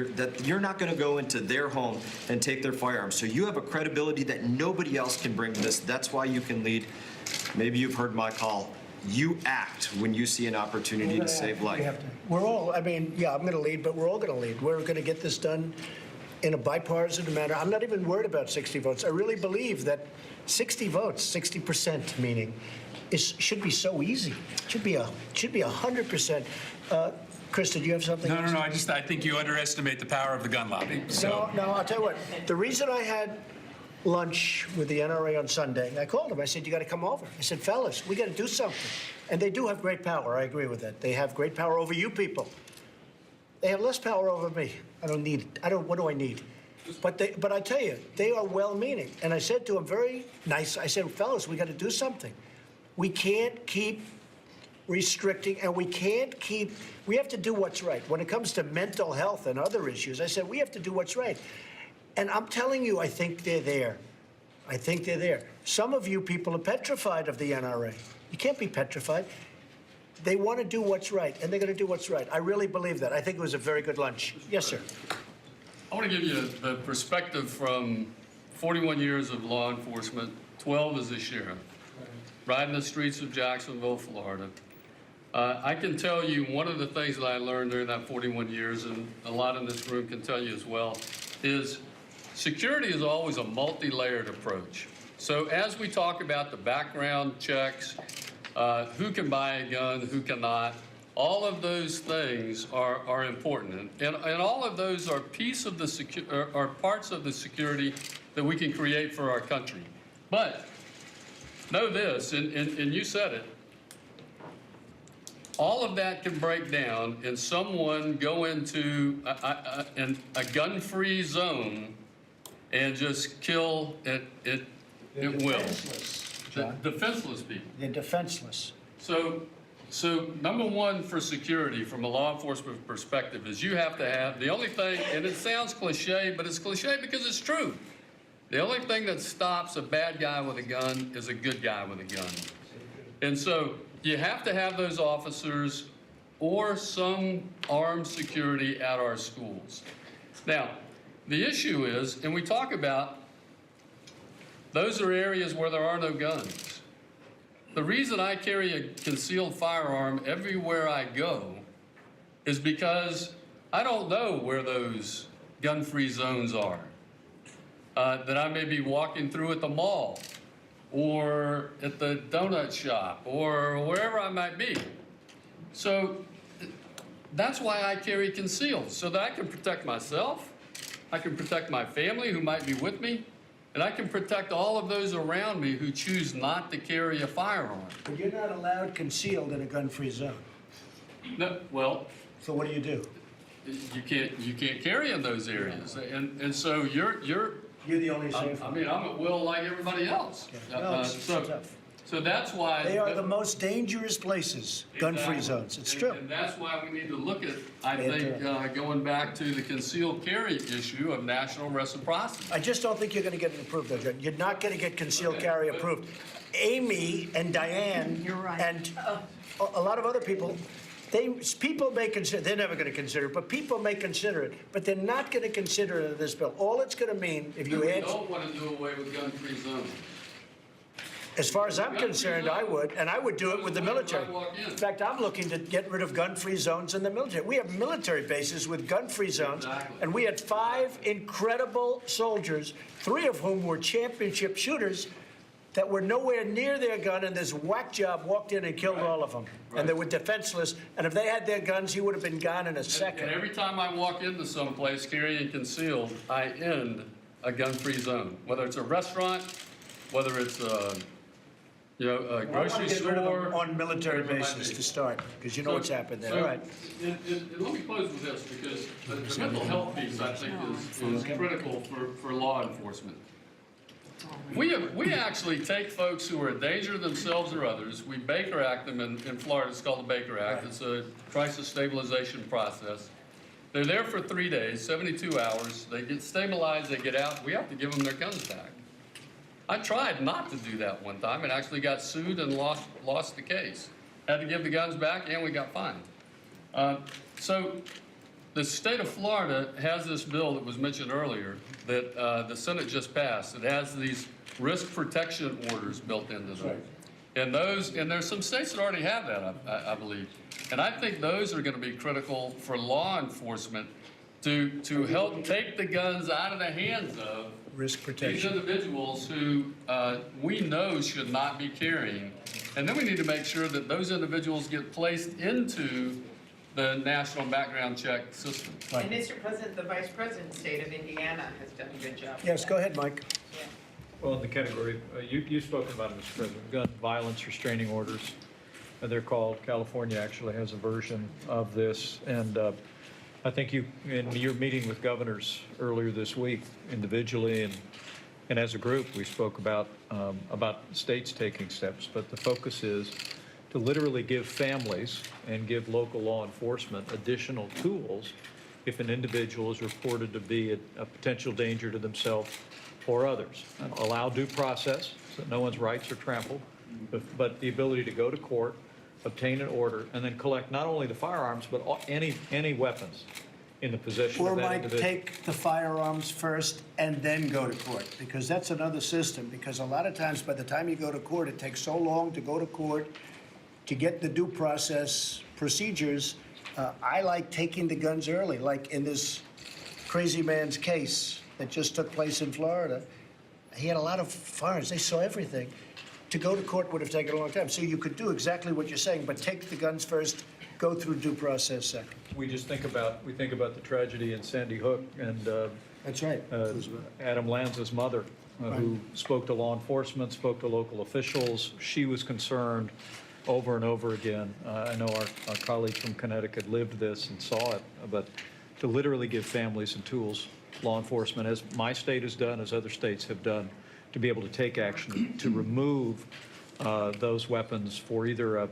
you're not going to go into their home and take their firearms. So you have a credibility that nobody else can bring to this. That's why you can lead. Maybe you've heard my call. You act when you see an opportunity to save life.
We're all, I mean, yeah, I'm going to lead, but we're all going to lead. We're going to get this done in a bipartisan manner. I'm not even worried about 60 votes. I really believe that 60 votes, 60% meaning, should be so easy. It should be 100%. Chris, did you have something?
No. I think you underestimate the power of the gun lobby. So.
No, I'll tell you what. The reason I had lunch with the NRA on Sunday, I called them. I said, you got to come over. I said, fellas, we got to do something. And they do have great power. I agree with that. They have great power over you people. They have less power over me. I don't need it. What do I need? But I tell you, they are well-meaning. And I said to them very nice, I said, fellas, we got to do something. We can't keep restricting, and we have to do what's right. When it comes to mental health and other issues, I said, we have to do what's right. And I'm telling you, I think they're there. I think they're there. Some of you people are petrified of the NRA. You can't be petrified. They want to do what's right, and they're going to do what's right. I really believe that. I think it was a very good lunch. Yes, sir.
I want to give you the perspective from 41 years of law enforcement, 12 as a sheriff, riding the streets of Jacksonville, Florida. I can tell you one of the things that I learned during that 41 years, and a lot in this room can tell you as well, is security is always a multi-layered approach. So as we talk about the background checks, who can buy a gun, who cannot, all of those things are important. And all of those are parts of the security that we can create for our country. But know this, and you said it, all of that can break down and someone go into a gun-free zone and just kill it will. Defenseless people.
They're defenseless.
So number one for security from a law enforcement perspective is you have to have, the only thing, and it sounds cliche, but it's cliche because it's true. The only thing that stops a bad guy with a gun is a good guy with a gun. And so you have to have those officers or some armed security at our schools. Now, the issue is, and we talk about, those are areas where there are no guns. The reason I carry a concealed firearm everywhere I go is because I don't know where those gun-free zones are. That I may be walking through at the mall or at the donut shop or wherever I might be. So that's why I carry concealed, so that I can protect myself, I can protect my family who might be with me, and I can protect all of those around me who choose not to carry a firearm.
But you're not allowed concealed in a gun-free zone.
No, well.
So what do you do?
You can't carry in those areas, and so you're
the only safe.
I mean, I'm at will like everybody else.
Yeah. No, it's tough.
So that's why
They are the most dangerous places, gun-free zones. It's true.
And that's why we need to look at, I think, going back to the concealed carry issue of national reciprocity.
I just don't think you're going to get it approved, though, Judge. You're not going to get concealed carry approved. Amy and Diane and a lot of other people, people may consider, they're never going to consider it, but people may consider it, but they're not going to consider it in this bill. All it's going to mean, if you add...
We don't want to do away with gun-free zones.
As far as I'm concerned, I would, and I would do it with the military. In fact, I'm looking to get rid of gun-free zones in the military. We have military bases with gun-free zones, and we had 5 incredible soldiers, 3 of whom were championship shooters, that were nowhere near their gun, and this whack job walked in and killed all of them. And they were defenseless, and if they had their guns, he would have been gone in a second.
And every time I walk into someplace carrying concealed, I end a gun-free zone, whether it's a restaurant, whether it's you know, a
I want
grocery
to get rid of them
store.
on military
whatever it might
basis
be.
to start, because you know what's happened there.
So-
All right.
And let me close with this, because the mental health piece, I think, is critical for law enforcement. We actually take folks who are a danger to themselves or others, we Baker Act them in Florida, it's called the Baker Act, it's a crisis stabilization process. They're there for 3 days, 72 hours, they get stabilized, they get out, we have to give them their guns back. I tried not to do that one time and actually got sued and lost the case. Had to give the guns back and we got fined. So the state of Florida has this bill that was mentioned earlier that the Senate just passed. It has these risk protection orders built into them. And there's some states that already have that, I believe. And I think those are going to be critical for law enforcement to help take the guns out of the hands of
Risk
these
protection.
individuals who we know should not be carrying. And then we need to make sure that those individuals get placed into the national background check system.
And Mr. President, the Vice President state of Indiana has done a good job.
Yes, go ahead, Mike.
Well, in the category, you've spoken about it, Mr. President, gun violence restraining orders, they're called. California actually has a version of this. And I think in your meeting with governors earlier this week, individually and as a group, we spoke about states taking steps. But the focus is to literally give families and give local law enforcement additional tools if an individual is reported to be a potential danger to themselves or others. Allow due process so that no one's rights are trampled, but the ability to go to court, obtain an order, and then collect not only the firearms, but any weapons in the possession
Or,
of that
Mike,
individual.
take the firearms first and then go to court, because that's another system. Because a lot of times, by the time you go to court, it takes so long to go to court to get the due process procedures. I like taking the guns early, like in this crazy man's case that just took place in Florida. He had a lot of firearms. They saw everything. To go to court would have taken a long time. So you could do exactly what you're saying, but take the guns first, go through due process second.
We think about the tragedy in Sandy Hook and
That's right.
Adam Lanza's mother, who spoke to law enforcement, spoke to local officials. She was concerned over and over again. I know our colleague from Connecticut lived this and saw it, but to literally give families and tools, law enforcement, as my state has done, as other states have done, to be able to take action to remove those weapons for either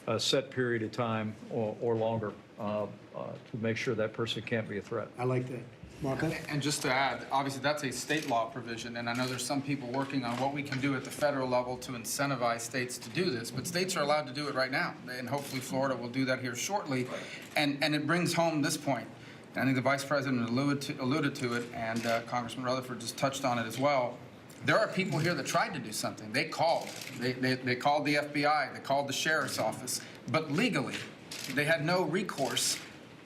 a set period of time or longer to make sure that person can't be a threat.
I like that. Marco?
And just to add, obviously, that's a state law provision, and I know there's some people working on what we can do at the federal level to incentivize states to do this, but states are allowed to do it right now, and hopefully Florida will do that here shortly. And it brings home this point. I think the Vice President alluded to it, and Congressman Rutherford just touched on it as well. There are people here that tried to do something. They called. They called the FBI. They called the sheriff's office. But legally, they had no recourse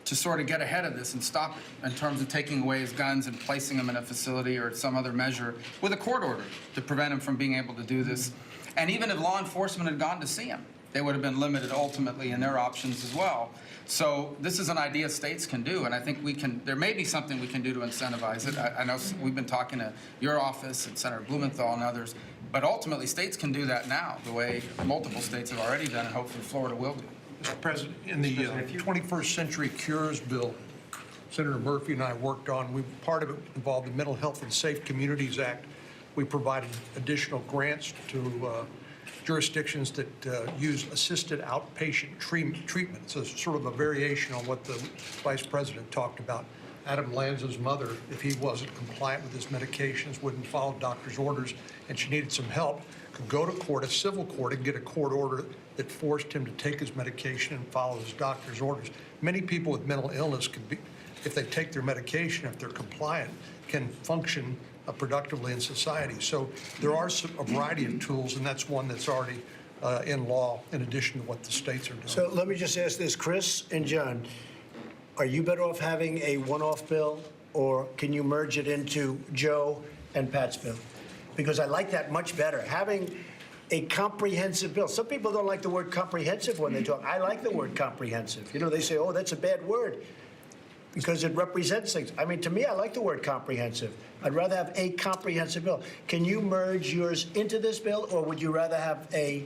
to sort of get ahead of this and stop it in terms of taking away his guns and placing him in a facility or some other measure with a court order to prevent him from being able to do this. And even if law enforcement had gone to see him, they would have been limited ultimately in their options as well. So this is an idea states can do, and I think there may be something we can do to incentivize it. I know we've been talking to your office and Senator Blumenthal and others, but ultimately states can do that now, the way multiple states have already done, and hopefully Florida will do.
Mr. President, in the 21st Century Cures Bill, Senator Murphy and I worked on, part of it involved the Mental Health and Safe Communities Act. We provided additional grants to jurisdictions that use assisted outpatient treatment. So it's sort of a variation on what the Vice President talked about. Adam Lanza's mother, if he wasn't compliant with his medications, wouldn't follow doctor's orders, and she needed some help, could go to court, a civil court, and get a court order that forced him to take his medication and follow his doctor's orders. Many people with mental illness can be, if they take their medication, if they're compliant, can function productively in society. So there are a variety of tools, and that's one that's already in law in addition to what the states are doing.
So let me just ask this, Chris and John, are you better off having a one-off bill, or can you merge it into Joe and Pat's bill? Because I like that much better. Having a comprehensive bill. Some people don't like the word comprehensive when they talk. I like the word comprehensive. You know, they say, oh, that's a bad word. because it represents things. I mean, to me, I like the word comprehensive. I'd rather have a comprehensive bill. Can you merge yours into this bill, or would you rather have a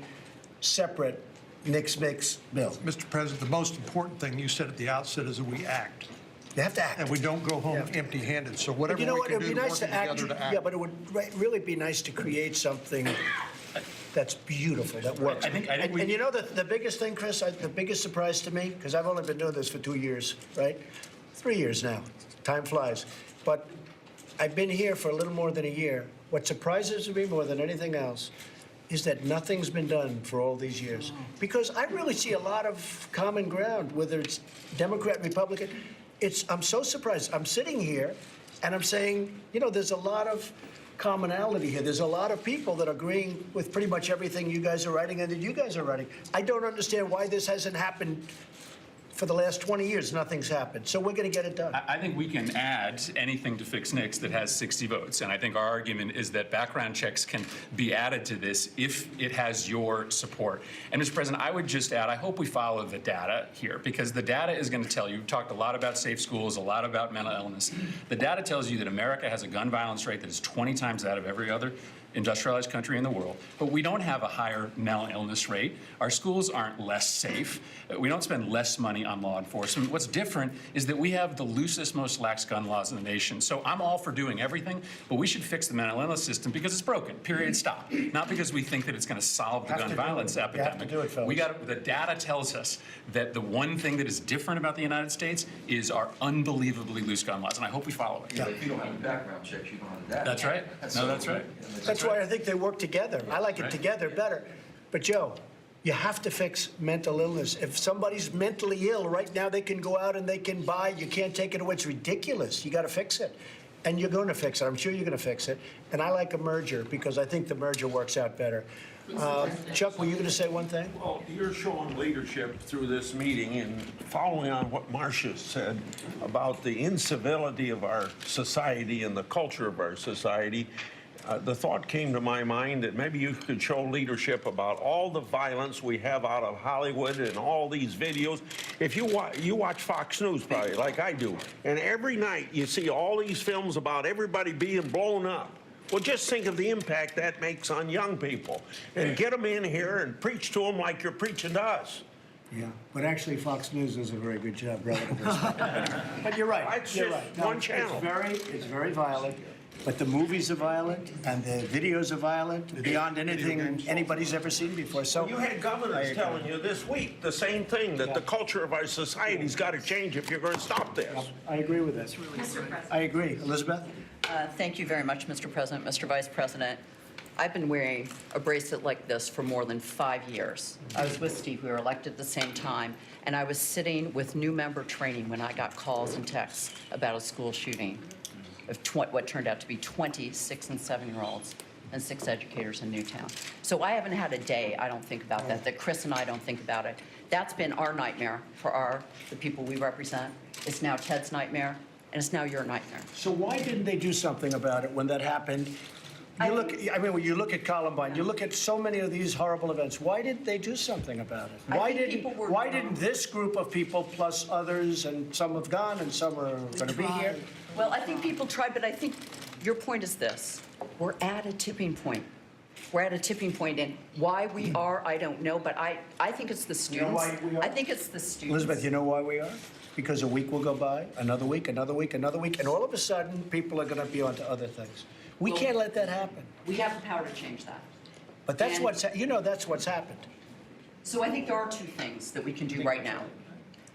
separate mix bill?
Mr. President, the most important thing you said at the outset is that we act.
You have to act.
And we don't go home empty-handed. So whatever
But you know
we
what?
can
It'd
do
be
to
nice
work
to act.
together to act.
Yeah, but it would really be nice to create something that's beautiful, that works.
I think
And you know the biggest thing, Chris, the biggest surprise to me, because I've only been doing this for 2 years, right? 3 years now. Time flies. But I've been here for a little more than a year. What surprises me more than anything else is that nothing's been done for all these years. Because I really see a lot of common ground, whether it's Democrat, Republican. I'm so surprised. I'm sitting here and I'm saying, you know, there's a lot of commonality here. There's a lot of people that are agreeing with pretty much everything you guys are writing and that you guys are writing. I don't understand why this hasn't happened for the last 20 years. Nothing's happened. So we're going to get it done.
I think we can add anything to fix NICS that has 60 votes. And I think our argument is that background checks can be added to this if it has your support. And Mr. President, I would just add, I hope we follow the data here, because the data is going to tell you, we've talked a lot about safe schools, a lot about mental illness. The data tells you that America has a gun violence rate that is 20 times that of every other industrialized country in the world, but we don't have a higher mental illness rate. Our schools aren't less safe. We don't spend less money on law enforcement. What's different is that we have the loosest, most lax gun laws in the nation. So I'm all for doing everything, but we should fix the mental illness system because it's broken, period, stop. Not because we think that it's going to solve the gun violence epidemic.
You have to do it, fellas.
The data tells us that the one thing that is different about the United States is our unbelievably loose gun laws, and I hope we follow it.
If you don't have the background checks, you don't have the data.
That's right. No, that's right.
That's why I think they work together. I like it together better. But Joe, you have to fix mental illness. If somebody's mentally ill, right now they can go out and they can buy. You can't take it away. It's ridiculous. You got to fix it. And you're going to fix it. I'm sure you're going to fix it. And I like a merger because I think the merger works out better. Chuck, were you going to say one thing?
Well, you're showing leadership through this meeting, and following on what Marcia said about the incivility of our society and the culture of our society, the thought came to my mind that maybe you could show leadership about all the violence we have out of Hollywood and all these videos. If you watch Fox News probably, like I do, and every night you see all these films about everybody being blown up. Well, just think of the impact that makes on young people, and get them in here and preach to them like you're preaching to us.
Yeah, but actually Fox News does a very good job relatively. But you're right.
It's
You're
just
right.
one channel.
It's very violent. But the movies are violent and the videos are violent beyond anything anybody's ever seen before. So
You had governors telling you this week the same thing, that the culture of our society's got to change if you're going to stop this.
I agree with that. I agree. Elizabeth?
Thank you very much, Mr. President, Mr. Vice President. I've been wearing a bracelet like this for more than 5 years. I was with Steve. We were elected at the same time, and I was sitting with new member training when I got calls and texts about a school shooting of what turned out to be 20 6- and 7-year-olds and 6 educators in Newtown. So I haven't had a day I don't think about that Chris and I don't think about it. That's been our nightmare for the people we represent. It's now Ted's nightmare, and it's now your nightmare.
So why didn't they do something about it when that happened? When you look at Columbine, you look at so many of these horrible events. Why didn't they do something about it? Why didn't this group of people plus others, and some have gone and some are going to be here?
Well, I think people tried, but I think your point is this. We're at a tipping point. We're at a tipping point, and why we are, I don't know, but I think it's the students.
You know why we are?
I think it's the students.
Elizabeth, you know why we are? Because a week will go by, another week, another week, another week, and all of a sudden, people are going to be onto other things. We can't let that happen.
We have the power to change that.
But that's that's what's happened.
So I think there are 2 things that we can do right now.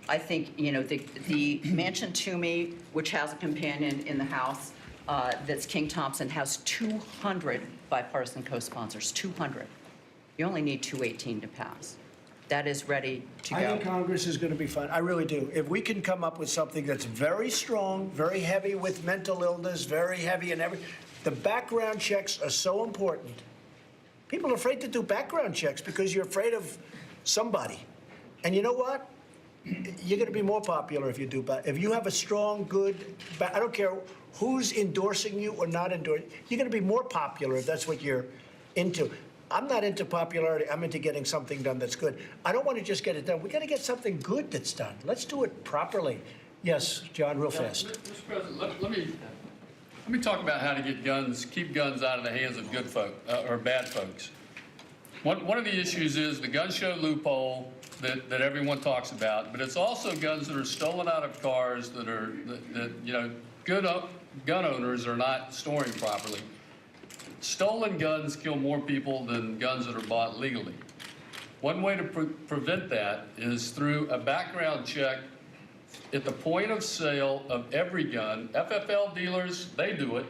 I think, the Mansion to Me, which has a companion in the House, that's King Thompson, has 200 bipartisan co-sponsors, 200. You only need 218 to pass. That is ready to go.
I think Congress is going to be fine. I really do. If we can come up with something that's very strong, very heavy with mental illness, very heavy in every... The background checks are so important. People are afraid to do background checks because you're afraid of somebody. And you know what? You're going to be more popular if you do. If you have a strong, good, I don't care who's endorsing you or not endorsing, you're going to be more popular if that's what you're into. I'm not into popularity. I'm into getting something done that's good. I don't want to just get it done. We got to get something good that's done. Let's do it properly. Yes, John, real fast.
Mr. President, let me talk about how to get guns, keep guns out of the hands of good folk, or bad folks. One of the issues is the gun show loophole that everyone talks about, but it's also guns that are stolen out of cars that good gun owners are not storing properly. Stolen guns kill more people than guns that are bought legally. One way to prevent that is through a background check at the point of sale of every gun. FFL dealers, they do it,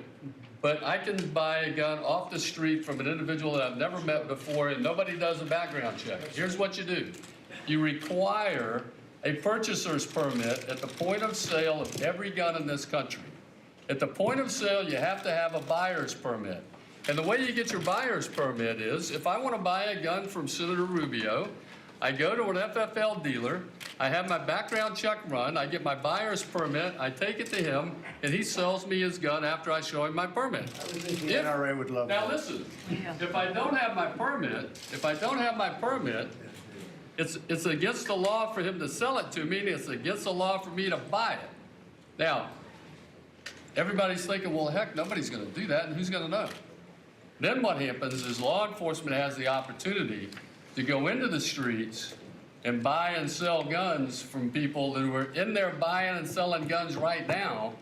but I can buy a gun off the street from an individual that I've never met before, and nobody does a background check. Here's what you do. You require a purchaser's permit at the point of sale of every gun in this country. At the point of sale, you have to have a buyer's permit. And the way you get your buyer's permit is, if I want to buy a gun from Senator Rubio, I go to an FFL dealer, I have my background check run, I get my buyer's permit, I take it to him, and he sells me his gun after I show him my permit.
The NRA would love
Now
that.
listen, if I don't have my permit, it's against the law for him to sell it to me, and it's against the law for me to buy it. Now, everybody's thinking, well, heck, nobody's going to do that, and who's going to know? Then what happens is law enforcement has the opportunity to go into the streets and buy and sell guns from people who are in there buying and selling guns right now,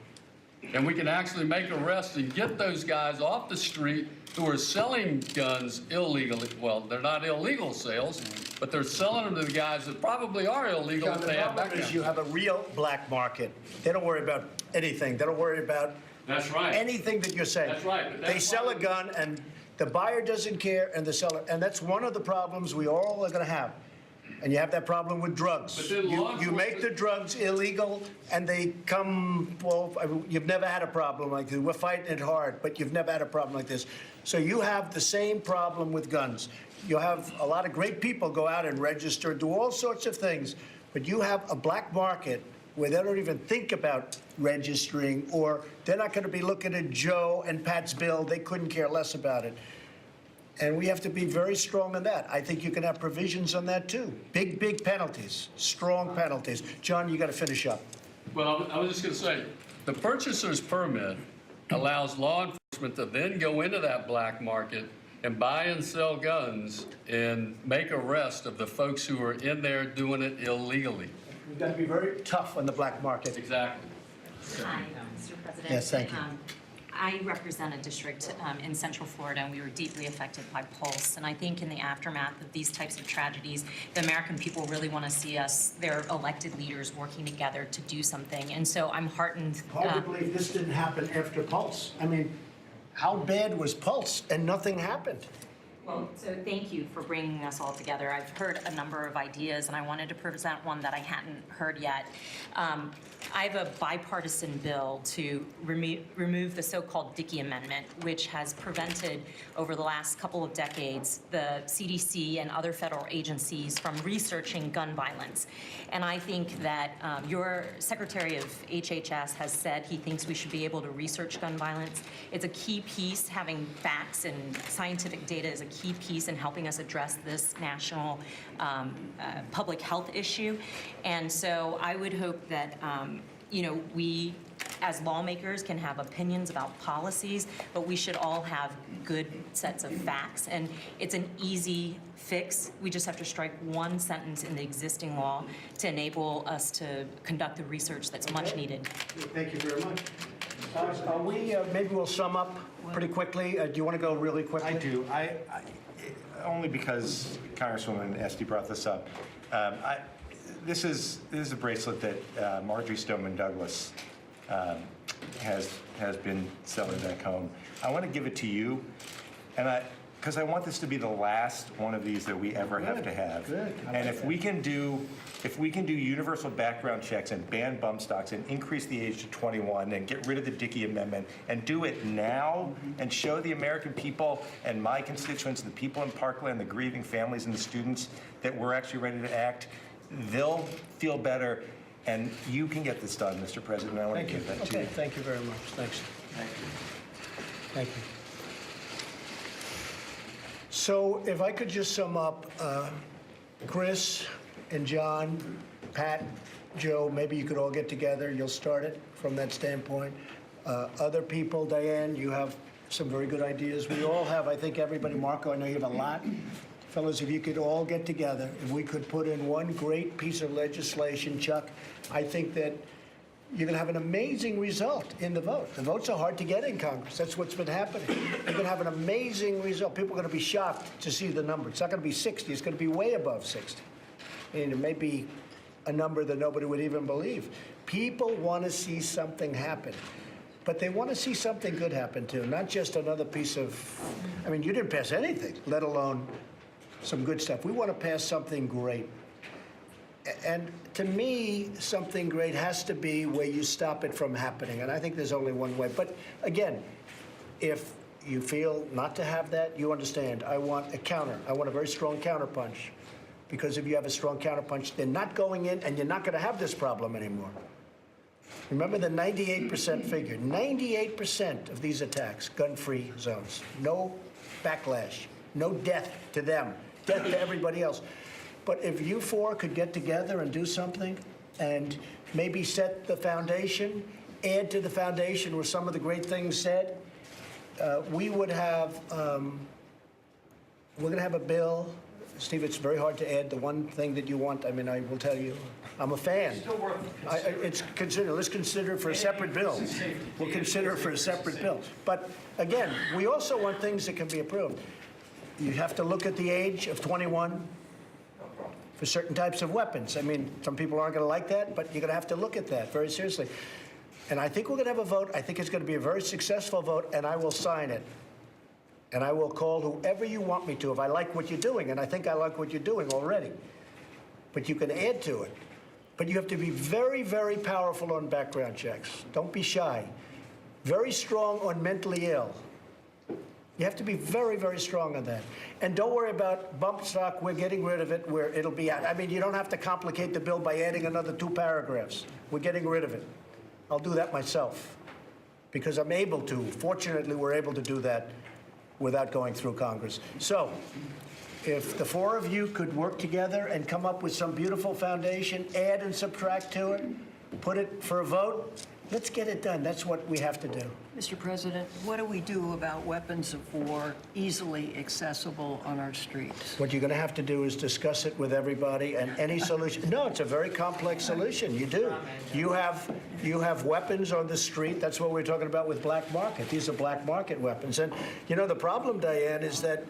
and we can actually make arrests and get those guys off the street who are selling guns illegally. Well, they're not illegal sales, but they're selling them to the guys that probably are illegal
John,
if
the
they have
problem
background.
is you have a real black market. They don't worry about anything. They don't worry about
That's right.
anything that you're saying.
That's right, but that's
They sell
why
a gun, and the buyer doesn't care, and the seller, and that's one of the problems we all are going to have. And you have that problem with drugs.
But then law
You make the drugs illegal, and they come, well, I mean, you've never had a problem like this. We're fighting it hard, but you've never had a problem like this. So you have the same problem with guns. You have a lot of great people go out and register, do all sorts of things, but you have a black market where they don't even think about registering, or they're not going to be looking at Joe and Pat's bill. They couldn't care less about it. And we have to be very strong on that. I think you can have provisions on that, too. Big penalties, strong penalties. John, you got to finish up.
Well, I was just going to say, the purchaser's permit allows law enforcement to then go into that black market and buy and sell guns and make arrests of the folks who are in there doing it illegally.
We've got to be very tough on the black market.
Exactly.
Hi, Mr. President.
Yes, thank you.
I represent a district in Central Florida, and we were deeply affected by Pulse. And I think in the aftermath of these types of tragedies, the American people really want to see us, their elected leaders, working together to do something. And so I'm heartened.
Hard to believe this didn't happen after Pulse. I mean, how bad was Pulse and nothing happened?
Well, so thank you for bringing us all together. I've heard a number of ideas, and I wanted to present one that I hadn't heard yet. I have a bipartisan bill to remove the so-called Dickey Amendment, which has prevented, over the last couple of decades, the CDC and other federal agencies from researching gun violence. And I think that your Secretary of HHS has said he thinks we should be able to research gun violence. It's a key piece. Having facts and scientific data is a key piece in helping us address this national public health issue. And so I would hope that we as lawmakers can have opinions about policies, but we should all have good sets of facts. And it's an easy fix. We just have to strike one sentence in the existing law to enable us to conduct the research that's much needed.
Thank you very much. Maybe we'll sum up pretty quickly. Do you want to go really quickly?
I do. Only because Congresswoman Esty brought this up. This is a bracelet that Marjorie Stoneman Douglas has been selling back home. I want to give it to you, and because I want this to be the last one of these that we ever have to have.
Good.
And if we can do universal background checks and ban bump stocks and increase the age to 21 and get rid of the Dickey Amendment and do it now and show the American people and my constituents, the people in Parkland, the grieving families and the students that we're actually ready to act, they'll feel better. And you can get this done, Mr. President. I want to give that to you.
Thank you very much. Thanks. Thank you. So if I could just sum up, Chris and John, Pat, Joe, maybe you could all get together. You'll start it from that standpoint. Other people, Diane, you have some very good ideas. We all have, I think everybody, Marco, I know you have a lot. Fellas, if you could all get together, if we could put in one great piece of legislation, Chuck, I think that you're going to have an amazing result in the vote. The votes are hard to get in Congress. That's what's been happening. You're going to have an amazing result. People are going to be shocked to see the number. It's not going to be 60. It's going to be way above 60. And it may be a number that nobody would even believe. People want to see something happen. But they want to see something good happen, too, not just another piece of, I mean, you didn't pass anything, let alone some good stuff. We want to pass something great. And to me, something great has to be where you stop it from happening. And I think there's only one way. But again, if you feel not to have that, you understand. I want a counter. I want a very strong counterpunch. Because if you have a strong counterpunch, they're not going in, and you're not going to have this problem anymore. Remember the 98% figure. 98% of these attacks, gun-free zones. No backlash. No death to them. Death to everybody else. But if you four could get together and do something and maybe set the foundation, add to the foundation where some of the great things said, we would have, we're going to have a bill. Steve, it's very hard to add the one thing that you want. I mean, I will tell you, I'm a fan. Let's consider it for a separate bill. We'll consider it for a separate bill. But again, we also want things that can be approved. You have to look at the age of 21 for certain types of weapons. I mean, some people aren't going to like that, but you're going to have to look at that very seriously. And I think we're going to have a vote. I think it's going to be a very successful vote, and I will sign it. And I will call whoever you want me to if I like what you're doing, and I think I like what you're doing already. But you can add to it. But you have to be very, very powerful on background checks. Don't be shy. Very strong on mentally ill. You have to be very, very strong on that. And don't worry about bump stock. We're getting rid of it where it'll be. I mean, you don't have to complicate the bill by adding another 2 paragraphs. We're getting rid of it. I'll do that myself because I'm able to. Fortunately, we're able to do that without going through Congress. So if the 4 of you could work together and come up with some beautiful foundation, add and subtract to it, put it for a vote, let's get it done. That's what we have to do.
Mr. President, what do we do about weapons of war easily accessible on our streets?
What you're going to have to do is discuss it with everybody and any solution. No, it's a very complex solution. You do. You have weapons on the street. That's what we're talking about with black market. These are black market weapons. And, you know, the problem, Diane, is that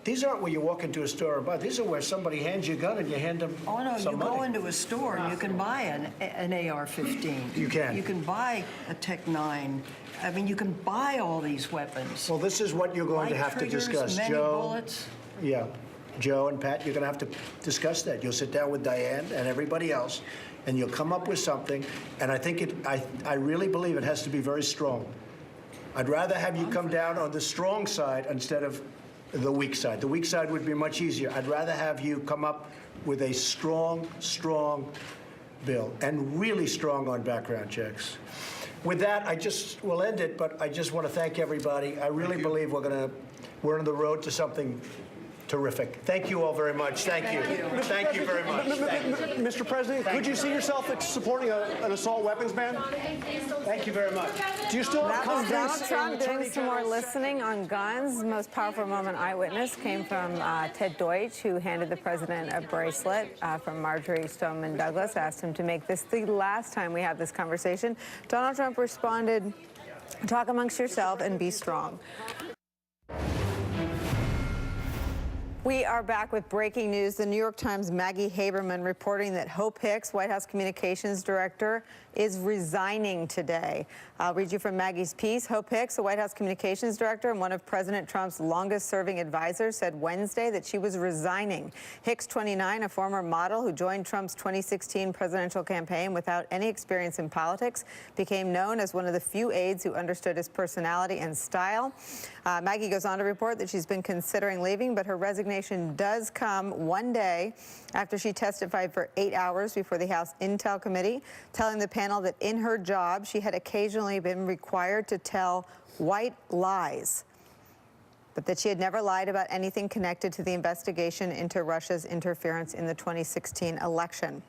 these aren't where you walk into a store and buy. These are where somebody hands you a gun and you hand them
Oh, no,
some
you
money.
go into a store and you can buy an AR-15.
You can.
You can buy a Tech-9. I mean, you can buy all these weapons.
Well, this is what you're going to have to discuss,
many
Joe.
bullets.
Yeah, Joe and Pat, you're going to have to discuss that. You'll sit down with Diane and everybody else, and you'll come up with something. And I think I really believe it has to be very strong. I'd rather have you come down on the strong side instead of the weak side. The weak side would be much easier. I'd rather have you come up with a strong, strong bill and really strong on background checks. With that, we'll end it, but I just want to thank everybody. I really believe we're on the road to something terrific. Thank you all very much. Thank you. Thank you very much.
Mr. President, could you see yourself supporting an assault weapons ban?
Thank you very much.
Do you still have
That was Donald
confidence
Trump
in
doing
Attorney
some more
General?
listening on guns. The most powerful moment eyewitness came from Ted Deutsch, who handed the president a bracelet from Marjorie Stoneman Douglas, asked him to make this the last time we have this conversation. Donald Trump responded, "Talk amongst yourself and be strong." We are back with breaking news. The New York Times' Maggie Haberman reporting that Hope Hicks, White House Communications Director, is resigning today. I'll read you from Maggie's piece. Hope Hicks, the White House Communications Director and one of President Trump's longest-serving advisors, said Wednesday that she was resigning. Hicks, 29, a former model who joined Trump's 2016 presidential campaign without any experience in politics, became known as one of the few aides who understood his personality and style. Maggie goes on to report that she's been considering leaving, but her resignation does come one day after she testified for 8 hours before the House Intel Committee, telling the panel that in her job she had occasionally been required to tell white lies, but that she had never lied about anything connected to the investigation into Russia's interference in the 2016 election.